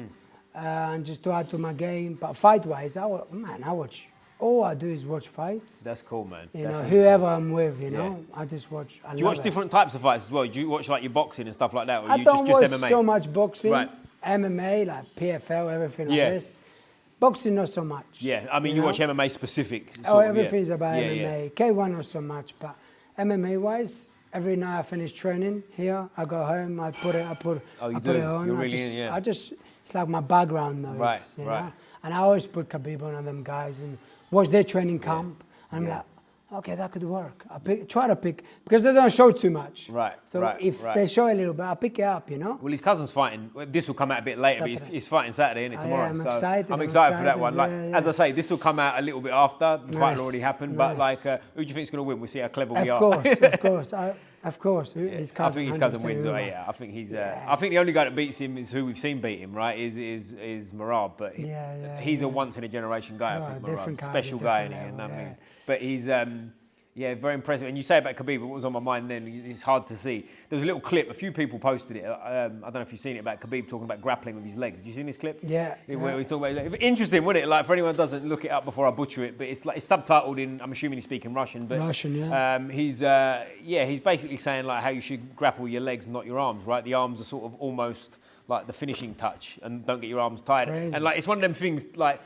and just to add to my game. But fight-wise, I watch. All I do is watch fights. That's cool, man. You know, whoever I'm with, you know, I just watch. Do you watch different types of fights as well? Do you watch like your boxing and stuff like that? Or I don't just watch MMA? so much boxing, right. MMA, like PFL, everything like this. Boxing, not so much. Yeah, I mean, you watch MMA specific. Everything's about MMA. K1, not so much, but MMA-wise, every night I finish training here, I go home, I put it on. You're really in, It's like my background noise, you know? And I always put Khabib on them guys and watch their training camp. And I'm like, okay, that could work. Try to pick, because they don't show too much. Right. So if they show a little bit, I'll pick it up, you know? Well, his cousin's fighting. This will come out a bit later, but he's fighting Saturday, isn't it, tomorrow? I'm excited. I'm excited for that one. Like, as I say, this will come out a little bit after. The fight will already happen. But like, who do you think is going to win? We'll see how clever we are. Of course. His cousin, I think his cousin wins. I think he's. I think the only guy that beats him is who we've seen beat him, right? Is Merab, but he's a once in a generation guy. I think Merab, special guy, and I mean, but he's. Yeah, very impressive. And you say about Khabib, what was on my mind then, it's hard to see. There was a little clip, a few people posted it. I don't know if you've seen it, about Khabib talking about grappling with his legs. You seen this clip? Yeah. Where he's talking about his legs. Interesting, wasn't it? Like, for anyone who doesn't, look it up before I butcher it, but it's like, it's subtitled in, I'm assuming he's speaking Russian. But, Russian, yeah. He's basically saying like how you should grapple your legs, not your arms, right? The arms are sort of almost like the finishing touch, and don't get your arms tired. Crazy. And like, it's one of them things, like,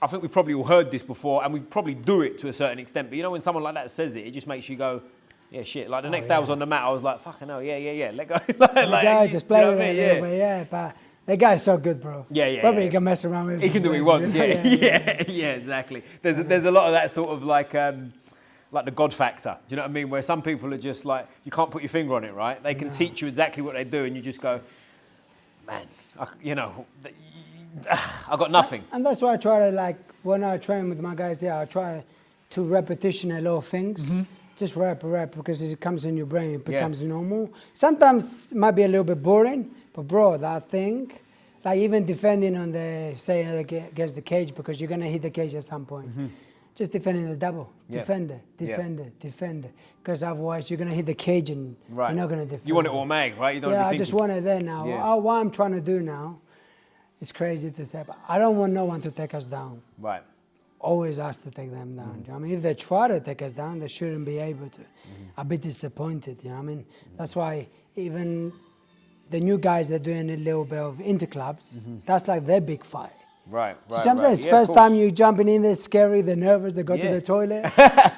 I think we've probably all heard this before, and we probably do it to a certain extent. But you know, when someone like that says it, it just makes you go, yeah, shit. Like the next day I was on the mat, I was like, fucking hell, yeah, let go. Just play with it a little bit, yeah. But the guy's so good, bro. Yeah. Probably he can mess around with it. He can do what he wants, yeah, exactly. There's a lot of that sort of like the God factor. Do you know what I mean? Where some people are just like, you can't put your finger on it, right? They can teach you exactly what they do, and you just go, man, I got nothing. And that's why I try to, like, when I train with my guys here, I try to repetition a lot of things. Just rep, because it comes in your brain, it becomes normal. Sometimes it might be a little bit boring, but bro, that thing, like even defending on the, say against the cage, because you're gonna hit the cage at some point. Just defending the double, defend it. Because otherwise you're gonna hit the cage and you're not gonna defend. You want it automatic, right? You don't I just want it there now. What I'm trying to do now, it's crazy to say, but I don't want no one to take us down. Right. Always ask to take them down. I mean, if they try to take us down, they shouldn't be able to. I'd be disappointed, you know what I mean? That's why even the new guys that are doing a little bit of interclubs, that's like their big fight. Right. Sometimes it's first time you jumping in there, scary, they're nervous, they go to the toilet.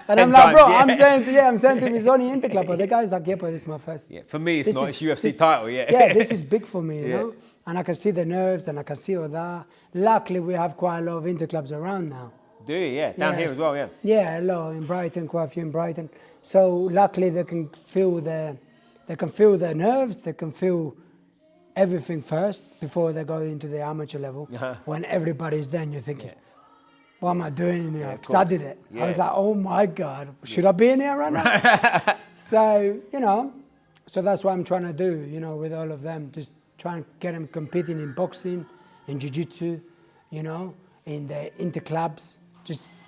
And I'm 10 like, bro, times, I'm saying to him, it's only interclub, but the guy's like, yeah, but this is my first. Yeah, for me, it's UFC title, Yeah, this is big for me, you know? And I can see the nerves and I can see all that. Luckily, we have quite a lot of interclubs around now. Do you? Yeah, down here as well, yeah. Yeah, a lot in Brighton, quite a few in Brighton. So luckily they can feel the nerves, they can feel everything first before they go into the amateur level. When everybody's there and you're thinking, what am I doing in here? Because I did it. I was like, oh my God, should I be in here right now? So, you know, so that's what I'm trying to do, you know, with all of them. Just try and get them competing in boxing, in Jiu Jitsu, you know, in the interclubs.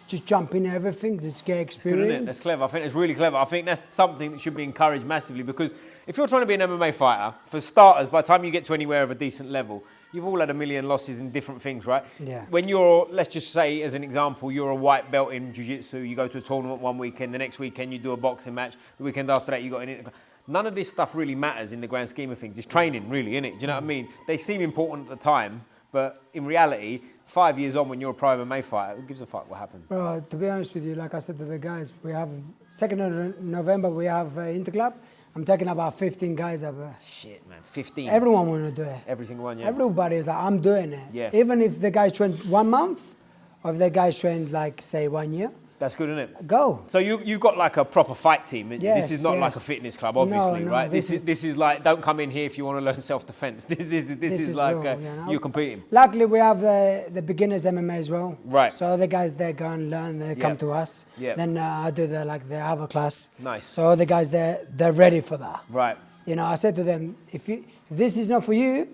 Just jump in everything, just get experience. Good, that's clever. I think it's really clever. I think that's something that should be encouraged massively, because if you're trying to be an MMA fighter, for starters, by the time you get to anywhere of a decent level, you've all had a million losses in different things, right? Yeah. When you're, let's just say, as an example, you're a white belt in Jiu Jitsu, you go to a tournament one weekend, the next weekend you do a boxing match, the weekend after that you got an. None of this stuff really matters in the grand scheme of things. It's training, really, isn't it? Do you know what I mean? They seem important at the time, but in reality, 5 years on when you're a pro MMA fighter, who gives a fuck what happened? Bro, to be honest with you, like I said to the guys, we have 2nd of November, we have Interclub. I'm taking about 15 guys up there. Shit, man, 15. Everyone want to do it. Every single one, yeah. Everybody is like, I'm doing it. Yeah. Even if the guys train 1 month, or if the guys train like, say, 1 year. That's good, isn't it? Go. So you got like a proper fight team. Yes, this is not like a fitness club, obviously, no, right? This is like, don't come in here if you want to learn self-defense. This is like real, you know? you're competing. Luckily, we have the beginners MMA as well. Right. So the guys there go and learn. They come to us. Yeah. Then I do the other class. Nice. So the guys they're ready for that. Right. You know, I said to them, if this is not for you,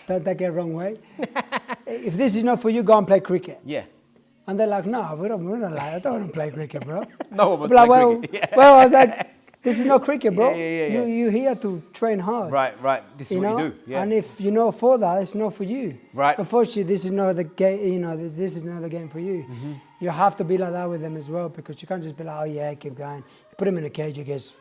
don't take it the wrong way. If this is not for you, go and play cricket. Yeah. And they're like, no, we don't like, I don't want to play cricket, bro. No one wants like, to play cricket. Yeah. Well, I was like, this is not cricket, bro. Yeah. You're here to train hard. Right. This is what you do. Yeah. And if you're not for that, it's not for you. Right. Unfortunately, this is not the game. You know, this is not the game for you. You have to be like that with them as well, because you can't just be like, oh yeah, keep going. You put him in a cage, he gets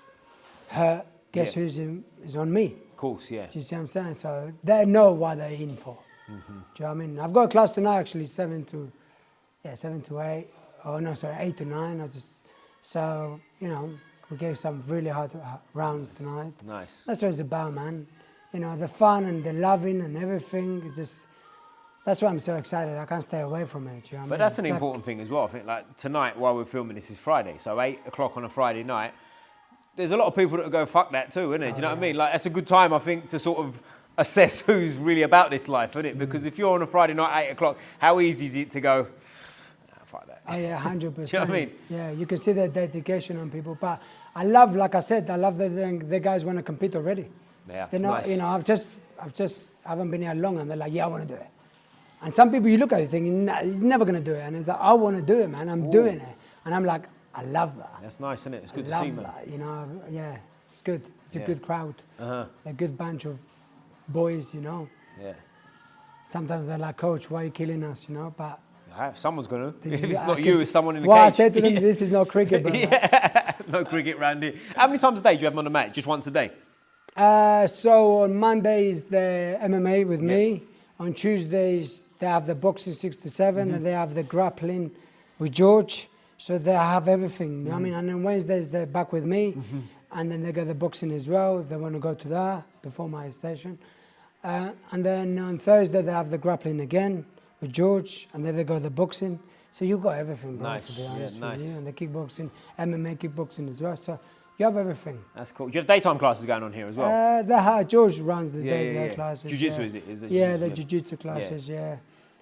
hurt. Guess who's is on me? Of course, yeah. Do you see what I'm saying? So they know what they're in for. Do you know what I mean? I've got a class tonight, actually, 7 to 8. Oh no, sorry, 8 to 9. So you know, we get some really hard rounds tonight. Nice. That's what it's about, man. You know, the fun and the loving and everything. It's just, that's why I'm so excited. I can't stay away from it. You know what I mean? That's an important thing as well. I think like tonight, while we're filming, this is Friday, so 8 o'clock on a Friday night. There's a lot of people that go fuck that too, isn't it? Do you know what I mean? Like that's a good time, I think, to sort of assess who's really about this life, isn't it? Because if you're on a Friday night, 8 o'clock, how easy is it to go? Fuck that. Oh yeah, 100%. Do you know what I mean? Yeah, you can see the dedication on people. But I love, like I said, I love that the guys want to compete already. Yeah, they're not, nice. you know, I haven't been here long, and they're like, yeah, I want to do it. And some people you look at it thinking, nah, he's never going to do it. And it's like, I want to do it, man. I'm doing it. And I'm like, I love that. That's nice, isn't it? It's good I to see, love man. that, you know. Yeah, it's good. It's a good crowd. Uh-huh. A good bunch of boys, you know. Yeah. Sometimes they're like, Coach, why are you killing us, you know? But Someone's going to. this If is- it's I not can- you, it's someone in the Well, I cage. said to them, this is not cricket, brother. Yeah. No cricket round here. How many times a day do you have them on the mat? Just once a day? So on Mondays, the MMA with me. On Tuesdays, they have the boxing 6 to 7, and they have the grappling with George. So they have everything. You know what I mean? And on Wednesdays, they're back with me. And then they got the boxing as well, if they want to go to that before my session. And then on Thursday, they have the grappling again with George. And then they go the boxing. So you got everything, bro, Nice. to be Yeah, honest nice. with you. And the kickboxing, MMA kickboxing as well. So you have everything. That's cool. Do you have daytime classes going on here as well? George runs the Yeah, day yeah, yeah. classes. Jiu-jitsu, yeah. is it? Is it Yeah, the jiu-jitsu? jiu-jitsu classes, yeah.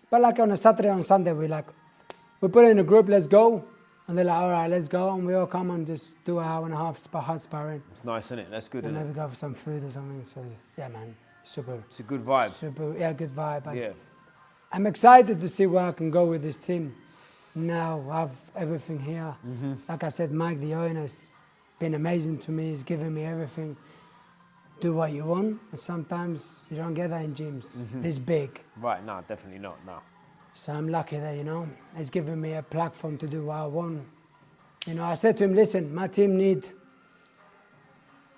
But like on a Saturday and Sunday, we put in a group, let's go. And they're like, all right, let's go. And we all come and just do an hour and a half hard sparring. It's nice, isn't it? That's good, And isn't maybe it? go for some food or something. So yeah, man, super, It's a good vibe. super, yeah, good vibe. And Yeah. I'm excited to see where I can go with this team. Now I have everything here. Like I said, Mike, the owner, has been amazing to me. He's given me everything. Do what you want. And sometimes you don't get that in gyms this big. Right, no, definitely not, no. So I'm lucky that, you know, he's given me a platform to do what I want. You know, I said to him, listen, my team need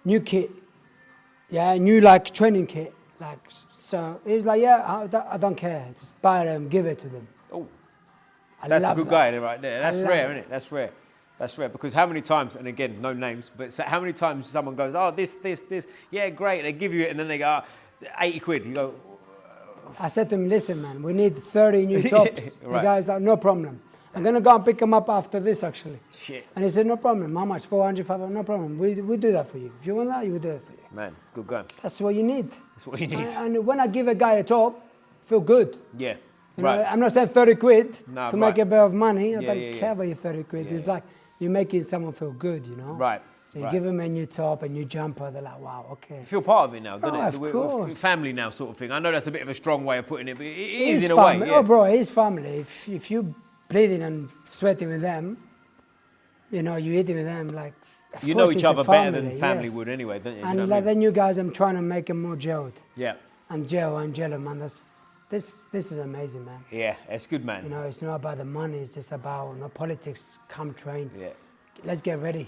new kit. Yeah, new like training kit. Like, so he was like, yeah, I don't care. Just buy them, give it to them. Oh, I that's a love good that. guy there, right there. That's love rare, that. isn't it? That's rare. That's rare, because how many times, and again, no names, but how many times someone goes, oh, this, yeah, great, they give you it, and then they go, oh, 80 quid. You go, I said to him, listen, man, we need 30 new tops. Right. The guy's like, no problem. I'm going to go and pick them up after this, actually. shit. And he said, no problem. How much? 400, 500? No problem. We do that for you. If you want that, we do it for you. Man, good guy. That's what you need. That's what you need. And when I give a guy a top, I feel good. Yeah, You right. know, I'm not saying 30 quid No, to right. make a bit of money. I Yeah, don't yeah, yeah. care about your 30 quid. Yeah, It's yeah. like you're making someone feel good, you know? Right, So you right. give them a new top, a new jumper, they're like, wow, okay. You feel part of it now, doesn't Oh, it? of We're course. family now, sort of thing. I know that's a bit of a strong way of putting it, but it It's is in a family. way. Yeah. Oh, bro, it's family. If you bleeding and sweating with them, you know, you eating with them, like, of You know course each it's a other better than family, family yes. would anyway, don't you? Do you And know what I like mean? the new guys, I'm trying to make them more gelled. Yeah, And jello, man, this is amazing, man. yeah, it's good, man. You know, it's not about the money, it's just about no politics, come train. Yeah. Let's get ready.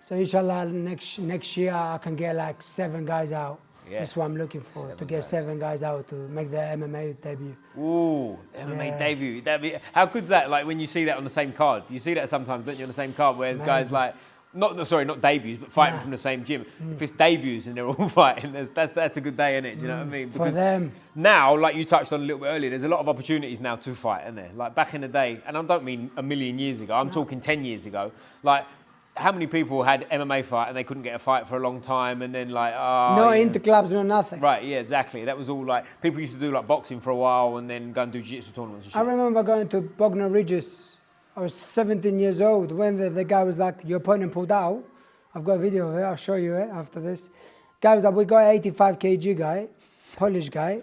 So inshallah, next year I can get like 7 guys out. Yeah. That's what I'm looking for, 7 to get guys. 7 guys out to make the MMA debut. Ooh, MMA Yeah. debut. That'd be, how good's that? Like when you see that on the same card. You see that sometimes, don't you, on the same card, where there's guys Amazing. like, not debuts, but fighting Nah. from the same gym. If it's debuts and they're all fighting, that's a good day, isn't it? Do you know what I mean? For them, Now, like you touched on a little bit earlier, there's a lot of opportunities now to fight, isn't there? Like back in the day, and I don't mean a million years ago, I'm talking 10 years ago. Like, how many people had MMA fight and they couldn't get a fight for a long time, and then like, no you know. interclubs, no nothing. Right, yeah, exactly. That was all like, people used to do like boxing for a while and then go and do jiu-jitsu tournaments and shit. I remember going to Bognor Regis. I was 17 years old when the guy was like, your opponent pulled out. I've got a video of it, I'll show you it after this. Guy was like, we got an 85 kg guy, Polish guy.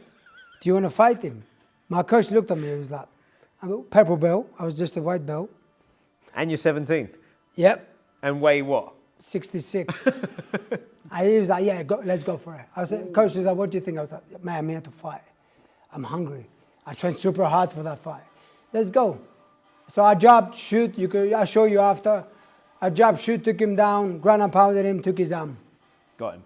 Do you want to fight him? My coach looked at me, he was like, I'm a purple belt. I was just a white belt. And you're 17. Yep, And weigh what? 66. He was like, yeah, let's go for it. I was like, coach was like, what do you think? I was like, man, I'm here to fight. I'm hungry. I trained super hard for that fight. Let's go. So I jabbed, shoot, I'll show you after. I jabbed, shoot, took him down, ground and pounded him, took his arm. Got him.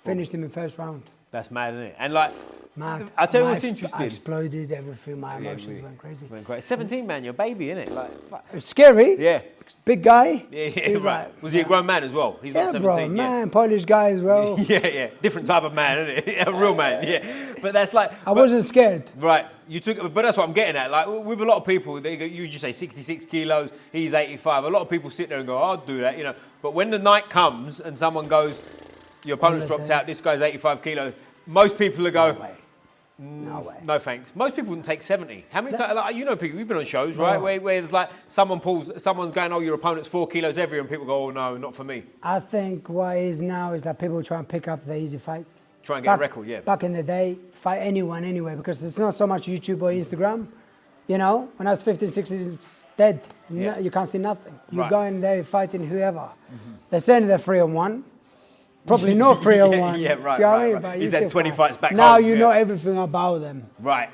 Finished him in first round. That's mad, isn't it? And like, Mad. I'll tell you I what's interesting. I exploded everything. My Yeah, emotions we- went crazy. Went great. 17, man, you're a baby, innit? Like, fuck. It was scary. Yeah. Big guy. Yeah, He yeah, was right. like, Was he a grown man as well? He's yeah, not bro, 17 yet. man, Polish guy as well. Yeah, yeah. Different type of man, isn't it? A real man, yeah. But that's like... I wasn't scared. Right, you took, but that's what I'm getting at. Like with a lot of people, they go, you just say 66 kilos, he's 85. A lot of people sit there and go, oh, I'll do that, you know. But when the night comes and someone goes, your opponent's the dropped day. out, this guy's 85 kilos, most people will go, No way. No way. no thanks. Most people wouldn't take 70. How many times, like, you know people, we've been on shows, Bro. right, where there's like, someone's going, oh, your opponent's 4 kilos heavier, and people go, oh, no, not for me. I think what is now is that people try and pick up the easy fights. Try and get a record, yeah. Back in the day, fight anyone anyway, because there's not so much YouTube or Instagram. You know, when I was 15, 16, dead. Yeah. You can't see nothing. You Right. go in there fighting whoever. They're saying they're 3-1. Probably not 3-1. Yeah, right, Do you know what I right, mean? right. But He's you had still 20 fight. fights back now home, you yeah. know everything about them. Right.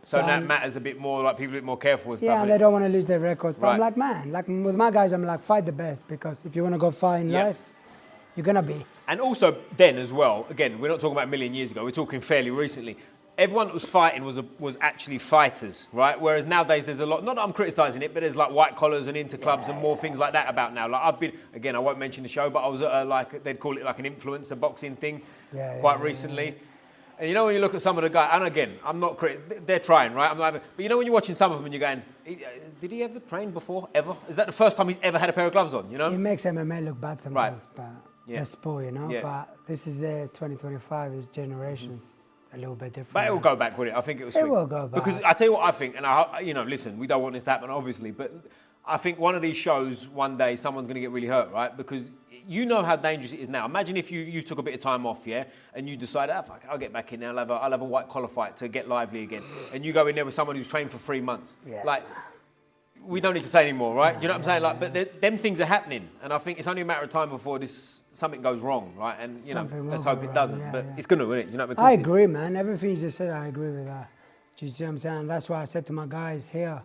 So So that I'm- matters a bit more, like people are a bit more careful and Yeah, stuff. and they don't want to lose their record. But I'm Right. like, man, like with my guys, I'm like, fight the best, because if you want to go far in Yeah. life, you're gonna be. And also then as well, again, we're not talking about a million years ago, we're talking fairly recently. Everyone that was fighting was actually fighters, right? Whereas nowadays there's a lot, not that I'm criticising it, but there's like white collars and interclubs and more things like that about now. Like I've been, again, I won't mention the show, but I was at like, they'd call it like an influencer boxing thing quite recently. And you know when you look at some of the guys, and again, I'm not they're trying, right? But you know when you're watching some of them and you're going, did he ever train before, ever? Is that the first time he's ever had a pair of gloves on, you know? It makes MMA look bad sometimes, but Yeah. that's sport, you know. Yeah. But this is their 2025, his generation is a little bit different. But it will go back, will it? I think it will swing. It will go back. Because I tell you what I think, and you know, listen, we don't want this to happen, obviously, but I think one of these shows, one day, someone's going to get really hurt, right? Because you know how dangerous it is now. Imagine if you took a bit of time off, yeah, and you decide, fuck, I'll get back in there, I'll have a white collar fight to get lively again. And you go in there with someone who's trained for 3 months. Yeah. Like, we don't need to say anymore, right? Do you know what I'm saying? Like, but them things are happening, and I think it's only a matter of time before something goes wrong, right? And you know, Something let's will hope go it wrong, doesn't. yeah, But yeah. it's gonna, isn't it? Do you know what I agree, man. Everything you just said, I agree with that. Do you see what I'm saying? That's why I said to my guys here,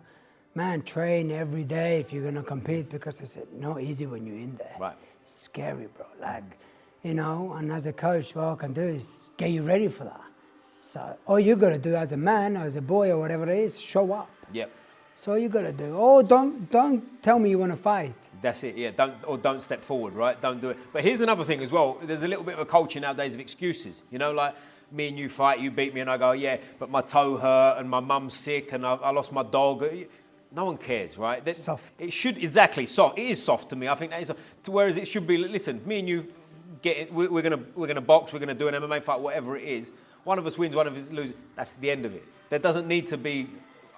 man, train every day if you're gonna compete, because I said, no easy when you're in there. Right. It's scary, bro. Like, you know, and as a coach, all I can do is get you ready for that. So all you gotta do as a man or as a boy or whatever it is, show up. Yep. So all you gotta do. Oh, don't tell me you wanna fight. That's it, yeah. Don't step forward, right? Don't do it. But here's another thing as well. There's a little bit of a culture nowadays of excuses. You know, like me and you fight, you beat me, and I go, yeah, but my toe hurt and my mum's sick and I lost my dog. No one cares, right? Soft. It should, exactly, soft. It is soft to me. I think that is soft. Whereas it should be, listen, me and you get it. We're gonna box. We're gonna do an MMA fight, whatever it is. One of us wins, one of us loses. That's the end of it. There doesn't need to be.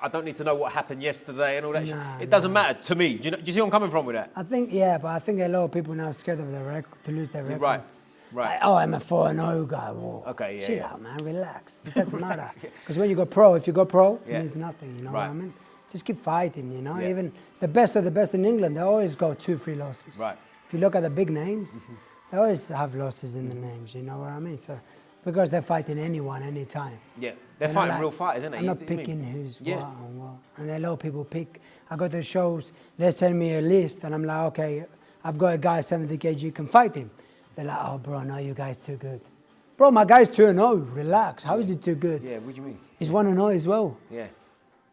I don't need to know what happened yesterday and all that shit. It doesn't matter to me. Do you see where I'm coming from with that? I think, yeah, but I think a lot of people now are scared of their record, to lose their records. Right, right. Like, oh, I'm a 4-0 guy. Whoa. Okay, yeah, Chill yeah. out, man. Relax. It doesn't matter. Because when you go pro, if you go pro, Yeah. it means nothing. You know Right. what I mean? Just keep fighting, you know? Yeah. Even the best of the best in England, they always go 2-3 losses. Right. If you look at the big names, they always have losses in the names, you know what I mean? So, because they're fighting anyone, anytime. Yeah, they're You know, fighting like, real fighters, isn't it? I'm not picking who's Yeah. what and what. And a lot of people pick. I go to shows, they send me a list, and I'm like, okay, I've got a guy 70 kg, can fight him. They're like, oh, bro, no, you guys too good. Bro, my guy's 2-0, relax. How is he too good? Yeah, what do you mean? He's 1-0 as well. Yeah.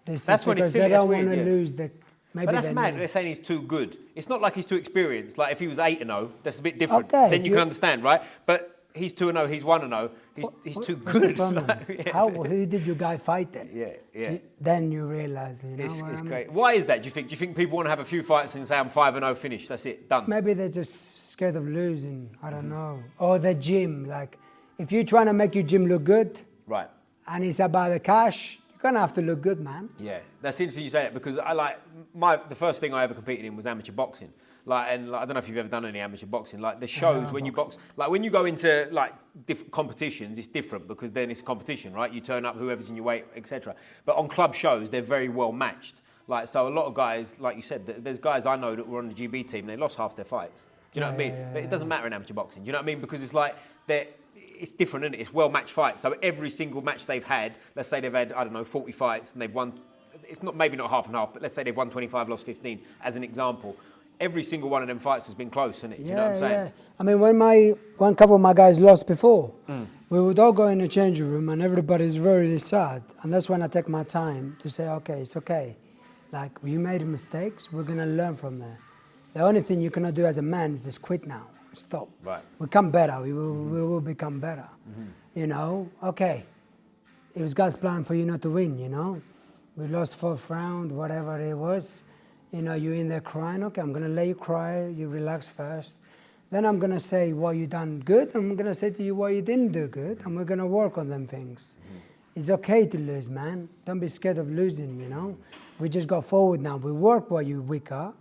That's when it's because silly, they that's don't want weird, to yeah. lose the. Maybe But that's they mad. know. They're saying he's too good. It's not like he's too experienced. Like if he was 8-0, that's a bit different. Okay, Then if you you- can understand, right? But he's 2-0, he's 1-0. He's too What's the good. problem? Like, yeah. Who did your guy fight then? Yeah, yeah. Then you realize, you know It's what I mean? great. Why is that? Do you think people want to have a few fights and say I'm 5-0, finished? That's it, done. Maybe they're just scared of losing. I don't know. Or the gym. Like, if you're trying to make your gym look good Right. and it's about the cash, you're gonna have to look good, man. Yeah, that's interesting you say that because I like the first thing I ever competed in was amateur boxing. I don't know if you've ever done any amateur boxing. Like the shows when you box, like when you go into like competitions, it's different because then it's competition, right? You turn up, whoever's in your weight, etc. But on club shows, they're very well matched. Like so, a lot of guys, like you said, there's guys I know that were on the GB team. They lost half their fights. Do you know what I mean? But it doesn't matter in amateur boxing. Do you know what I mean? Because it's like it's different, isn't it? It's well matched fights. So every single match they've had, let's say they've had 40 fights and they've won. It's not maybe not half and half, but let's say they've won 25, lost 15, as an example. Every single one of them fights has been close, isn't it? Do you know what I'm saying? Yeah. I mean, when one couple of my guys lost before, we would all go in the changing room and everybody's very sad. And that's when I take my time to say, okay, it's okay. Like, you made mistakes, we're going to learn from that. The only thing you cannot do as a man is just quit now. Stop. Right. We become better. We will become better. You know, okay. It was God's plan for you not to win, you know. We lost 4th round, whatever it was. You know, you're in there crying. Okay, I'm going to let you cry. You relax first. Then I'm going to say what you done good. I'm going to say to you what you didn't do good. And we're going to work on them things. It's okay to lose, man. Don't be scared of losing, you know. We just go forward now. We work while you're weaker,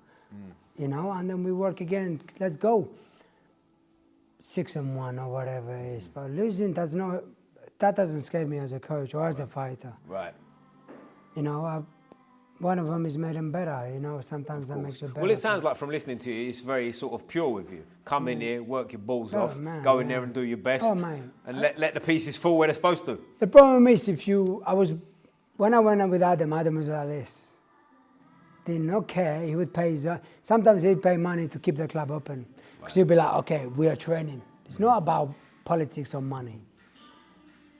you know, and then we work again. Let's go. 6-1 or whatever it is. But losing that doesn't scare me as a coach or as a fighter. Right. You know, one of them has made them better, you know. Sometimes that makes you better. Well, it sounds like from listening to you, it's very sort of pure with you. Come in here, work your balls off, man, go in there and do your best, and let the pieces fall where they're supposed to. The problem is when I went with Adam was like this. Did not care. He would pay sometimes he'd pay money to keep the club open. Because he'd be like, okay, we are training. It's not about politics or money.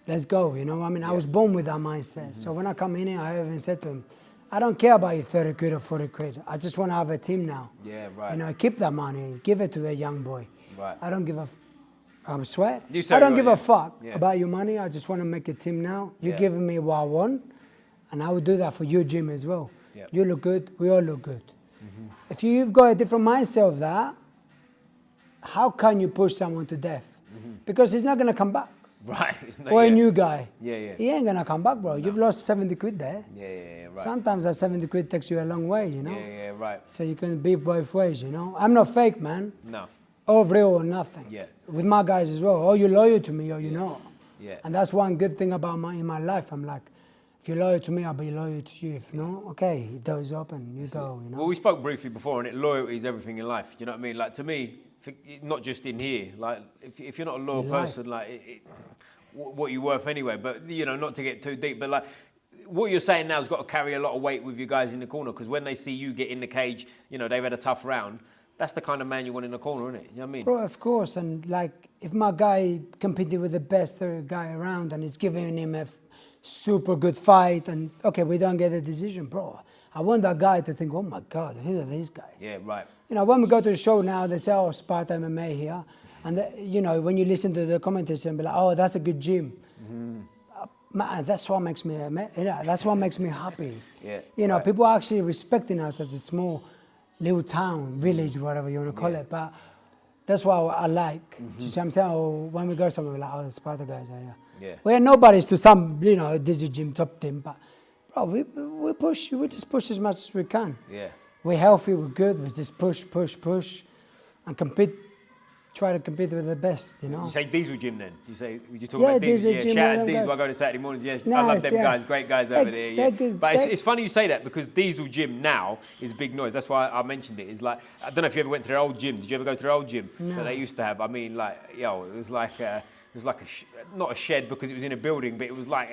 Let's go, you know. I mean, I was born with that mindset. So when I come in here, I even said to him, I don't care about your 30 quid or 40 quid. I just want to have a team now. Yeah, right. You know, keep that money, give it to a young boy. Right. I don't give a, I swear, I don't give a fuck about your money. I just want to make a team now. You're giving me what I want, and I will do that for your gym as well. Yep. You look good, we all look good. If you've got a different mindset of that, how can you push someone to death? Because he's not going to come back. Right. Or a new guy. Yeah. He ain't going to come back, bro. No. You've lost 70 quid there. Yeah, right. Sometimes that 70 quid takes you a long way, you know? Yeah, right. So you can be both ways, you know? I'm not fake, man. No. All real or nothing. Yeah. With my guys as well. Or you're loyal to me or you're not. Yeah. And that's one good thing about in my life. I'm like, if you're loyal to me, I'll be loyal to you. If not, okay, the door's open, you go, you know? Well, we spoke briefly before, and loyalty is everything in life. You know what I mean? Like, to me, not just in here, like, if you're not a loyal person, like, what you're worth anyway, but, you know, not to get too deep, but, like, what you're saying now has got to carry a lot of weight with you guys in the corner, because when they see you get in the cage, you know, they've had a tough round, that's the kind of man you want in the corner, isn't it? You know what I mean? Bro, of course, and, like, if my guy competing with the best guy around and he's giving him a super good fight, and okay, we don't get a decision, bro. I want that guy to think, oh my God, who are these guys? Yeah, right. You know, when we go to the show now, they say, oh, Sparta MMA here. And, you know, when you listen to the commentators and be like, oh, that's a good gym. Man, that's what makes me, that's what makes me happy. Yeah, you know, people are actually respecting us as a small little town, village, whatever you want to call it. But that's what I like. You see what I'm saying? Or when we go somewhere, we're like, oh, the Sparta guys are here. Yeah. We're nobody's to some, you know, dizzy gym, top team, but bro, we push, we just push as much as we can. Yeah. We're healthy, we're good, we just push, and try to compete with the best, you know. You say Diesel Gym then? You just talk about Diesel? Diesel Gym. Shout out Diesel, I go to Saturday mornings, I love them guys, great guys over there. Yeah. Good. But it's funny you say that, because Diesel Gym now is big noise. That's why I mentioned it. It's like, I don't know if you ever went to their old gym. Did you ever go to their old gym that they used to have? I mean, like, yo, it was like not a shed because it was in a building, but it was like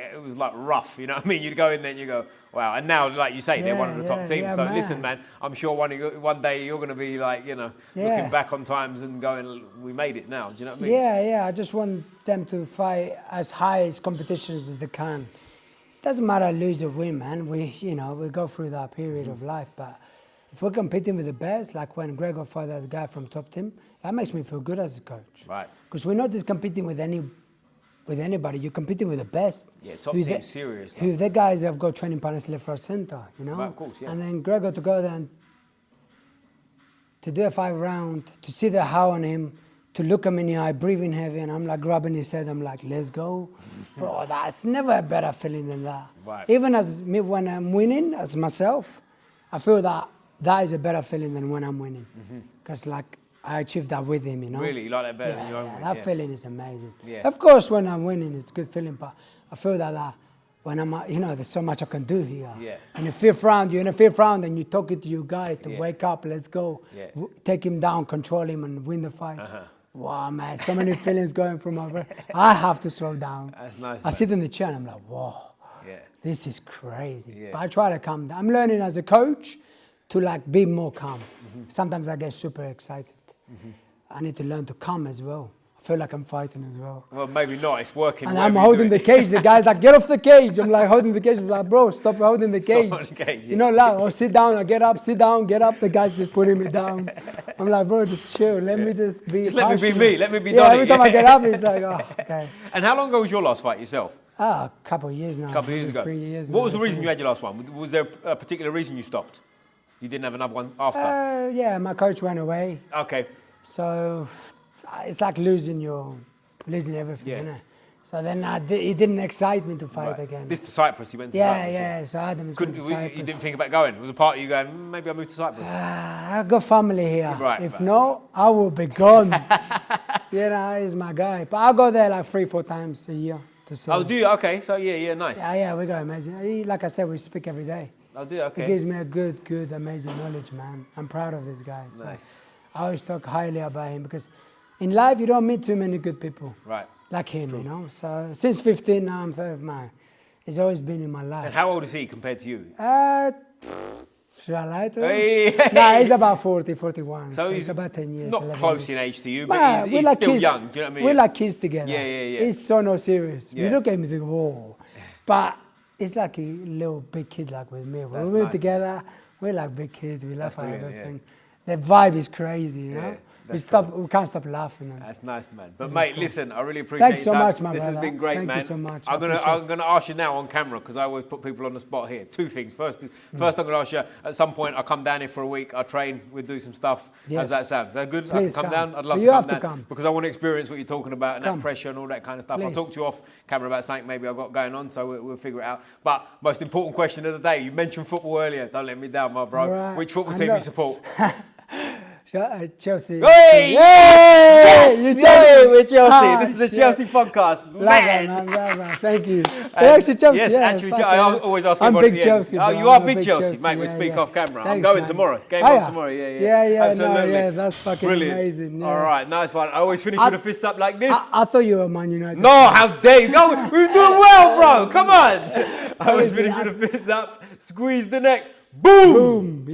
rough. You know what I mean? You'd go in there and you go, wow. And now, like you say, they're one of the top teams. So man. Listen, man, I'm sure one day you're going to be like, you know, looking back on times and going, we made it now. Do you know what I mean? Yeah. I just want them to fight as high as competitions as they can. Doesn't matter lose or win, man. We go through that period of life, but if we're competing with the best, like when Gregor fought that guy from top team, that makes me feel good as a coach. Right. Because we're not just competing with anybody. You're competing with the best. Yeah, top team, serious. Who the guys have got training partners left, right, center, you know? Right, of course, yeah. And then Gregor to go there and to do a 5-round, to see the how on him, to look him in the eye, breathing heavy, and I'm like grabbing his head, I'm like, let's go. Bro, that's never a better feeling than that. Right. Even as me, when I'm winning, as myself, I feel that is a better feeling than when I'm winning. Because like, I achieved that with him, you know. Really? You like that better than your own win? That feeling is amazing. Yeah. Of course, when I'm winning, it's a good feeling, but I feel that when I'm, you know, there's so much I can do here. Yeah. In the 5th round, you're in the 5th round and you're talking to your guy to wake up, let's go. Yeah. Take him down, control him and win the fight. Wow, man, so many feelings going through my brain. I have to slow down. That's nice. I sit in the chair and I'm like, whoa, this is crazy. Yeah. But I try to calm down. I'm learning as a coach to like be more calm. Sometimes I get super excited. I need to learn to calm as well. I feel like I'm fighting as well. Well, maybe not. It's working. And I'm holding the cage. The guy's like, get off the cage. I'm like holding the cage. I'm like, bro, stop holding the cage. Stop the cage, You know, like, or sit down. I get up, sit down, get up. The guy's just putting me down. I'm like, bro, just chill. Let me just be. Just let me be me. Let me be Doni. Doni. Every time I get up, it's like, oh, okay. And how long ago was your last fight yourself? A couple of years now. A couple of years ago. 3 years What now, was the I reason think. you had your last one? Was there a particular reason you stopped? You didn't have another one after? Yeah, my coach went away. Okay. So it's like losing everything, Yeah. you know. So then it didn't excite me to fight again. This to Cyprus, you went to Cyprus? Yeah. So Adam is going to Cyprus. You didn't think about going? Was a part of you going, maybe I'll move to Cyprus? I've got family here. Right, If right. not, I will be gone. You know, he's my guy. But I go there like 3-4 times a year to see Oh, him. do you? Okay, so yeah, nice. Yeah, we go amazing. Like I said, we speak every day. I do. Okay. It gives me a good, amazing knowledge, man. I'm proud of this guy. So Nice. I always talk highly about him because in life you don't meet too many good people Right. like him, you know. So since 15 now I'm 35. He's always been in my life. And how old is he compared to you? Should I lie to him? Hey. Nah, he's about 40, 41. So he's about 10 years. Not 11 close years. in age to you, But but he's like still kids, young. Do you know what I mean? We're like kids together. Yeah. He's so no serious. Yeah. We look at him and think, whoa. But it's like a little big kid like with me. When That's we're nice. together, we're like big kids. We laugh at brilliant, everything. The vibe is crazy, you know? Yeah, We can't stop laughing. That's nice, man. But mate, listen, I really appreciate Thanks so your time. much, my This brother. has been great, Thank man. you so much. I'm gonna ask you now on camera because I always put people on the spot here. Two things. First, I'm gonna ask you. At some point, I'll come down here for a week. I'll train. We'll do some stuff. How does Yes. that sound? Is that good? Please I can come come. down. I'd love You to come have to down come. because I want to experience what you're talking about and Come. that pressure and all that kind of stuff. I'll Please. talk to you off camera about something maybe I've got going on, so we'll figure it out. But most important question of the day. You mentioned football earlier. Don't let me down, my bro. Right. Which football I team know. you support? Chelsea. Hey! Hey! You Yay, we're Chelsea. Ah, This is the shit. Chelsea podcast. Love Man. that, man. Thank you. They're actually Chelsea. Yes, yeah, actually, fuck I yeah. always ask I'm everybody big at the end. Chelsea, Oh, bro. you are I'm a big Chelsea, mate. We yeah, speak yeah. off camera. I'm Thanks, going man. tomorrow. Game Oh, on yeah. tomorrow. Yeah. Yeah, Absolutely. no, that's fucking Brilliant. amazing. Yeah. All right, nice one. I always finish with a fist up like this. I thought you were Man United. No, how dare you? No, we're doing well, bro. Come on. I always Honestly, finish with a fist up, squeeze the neck. Boom. Boom.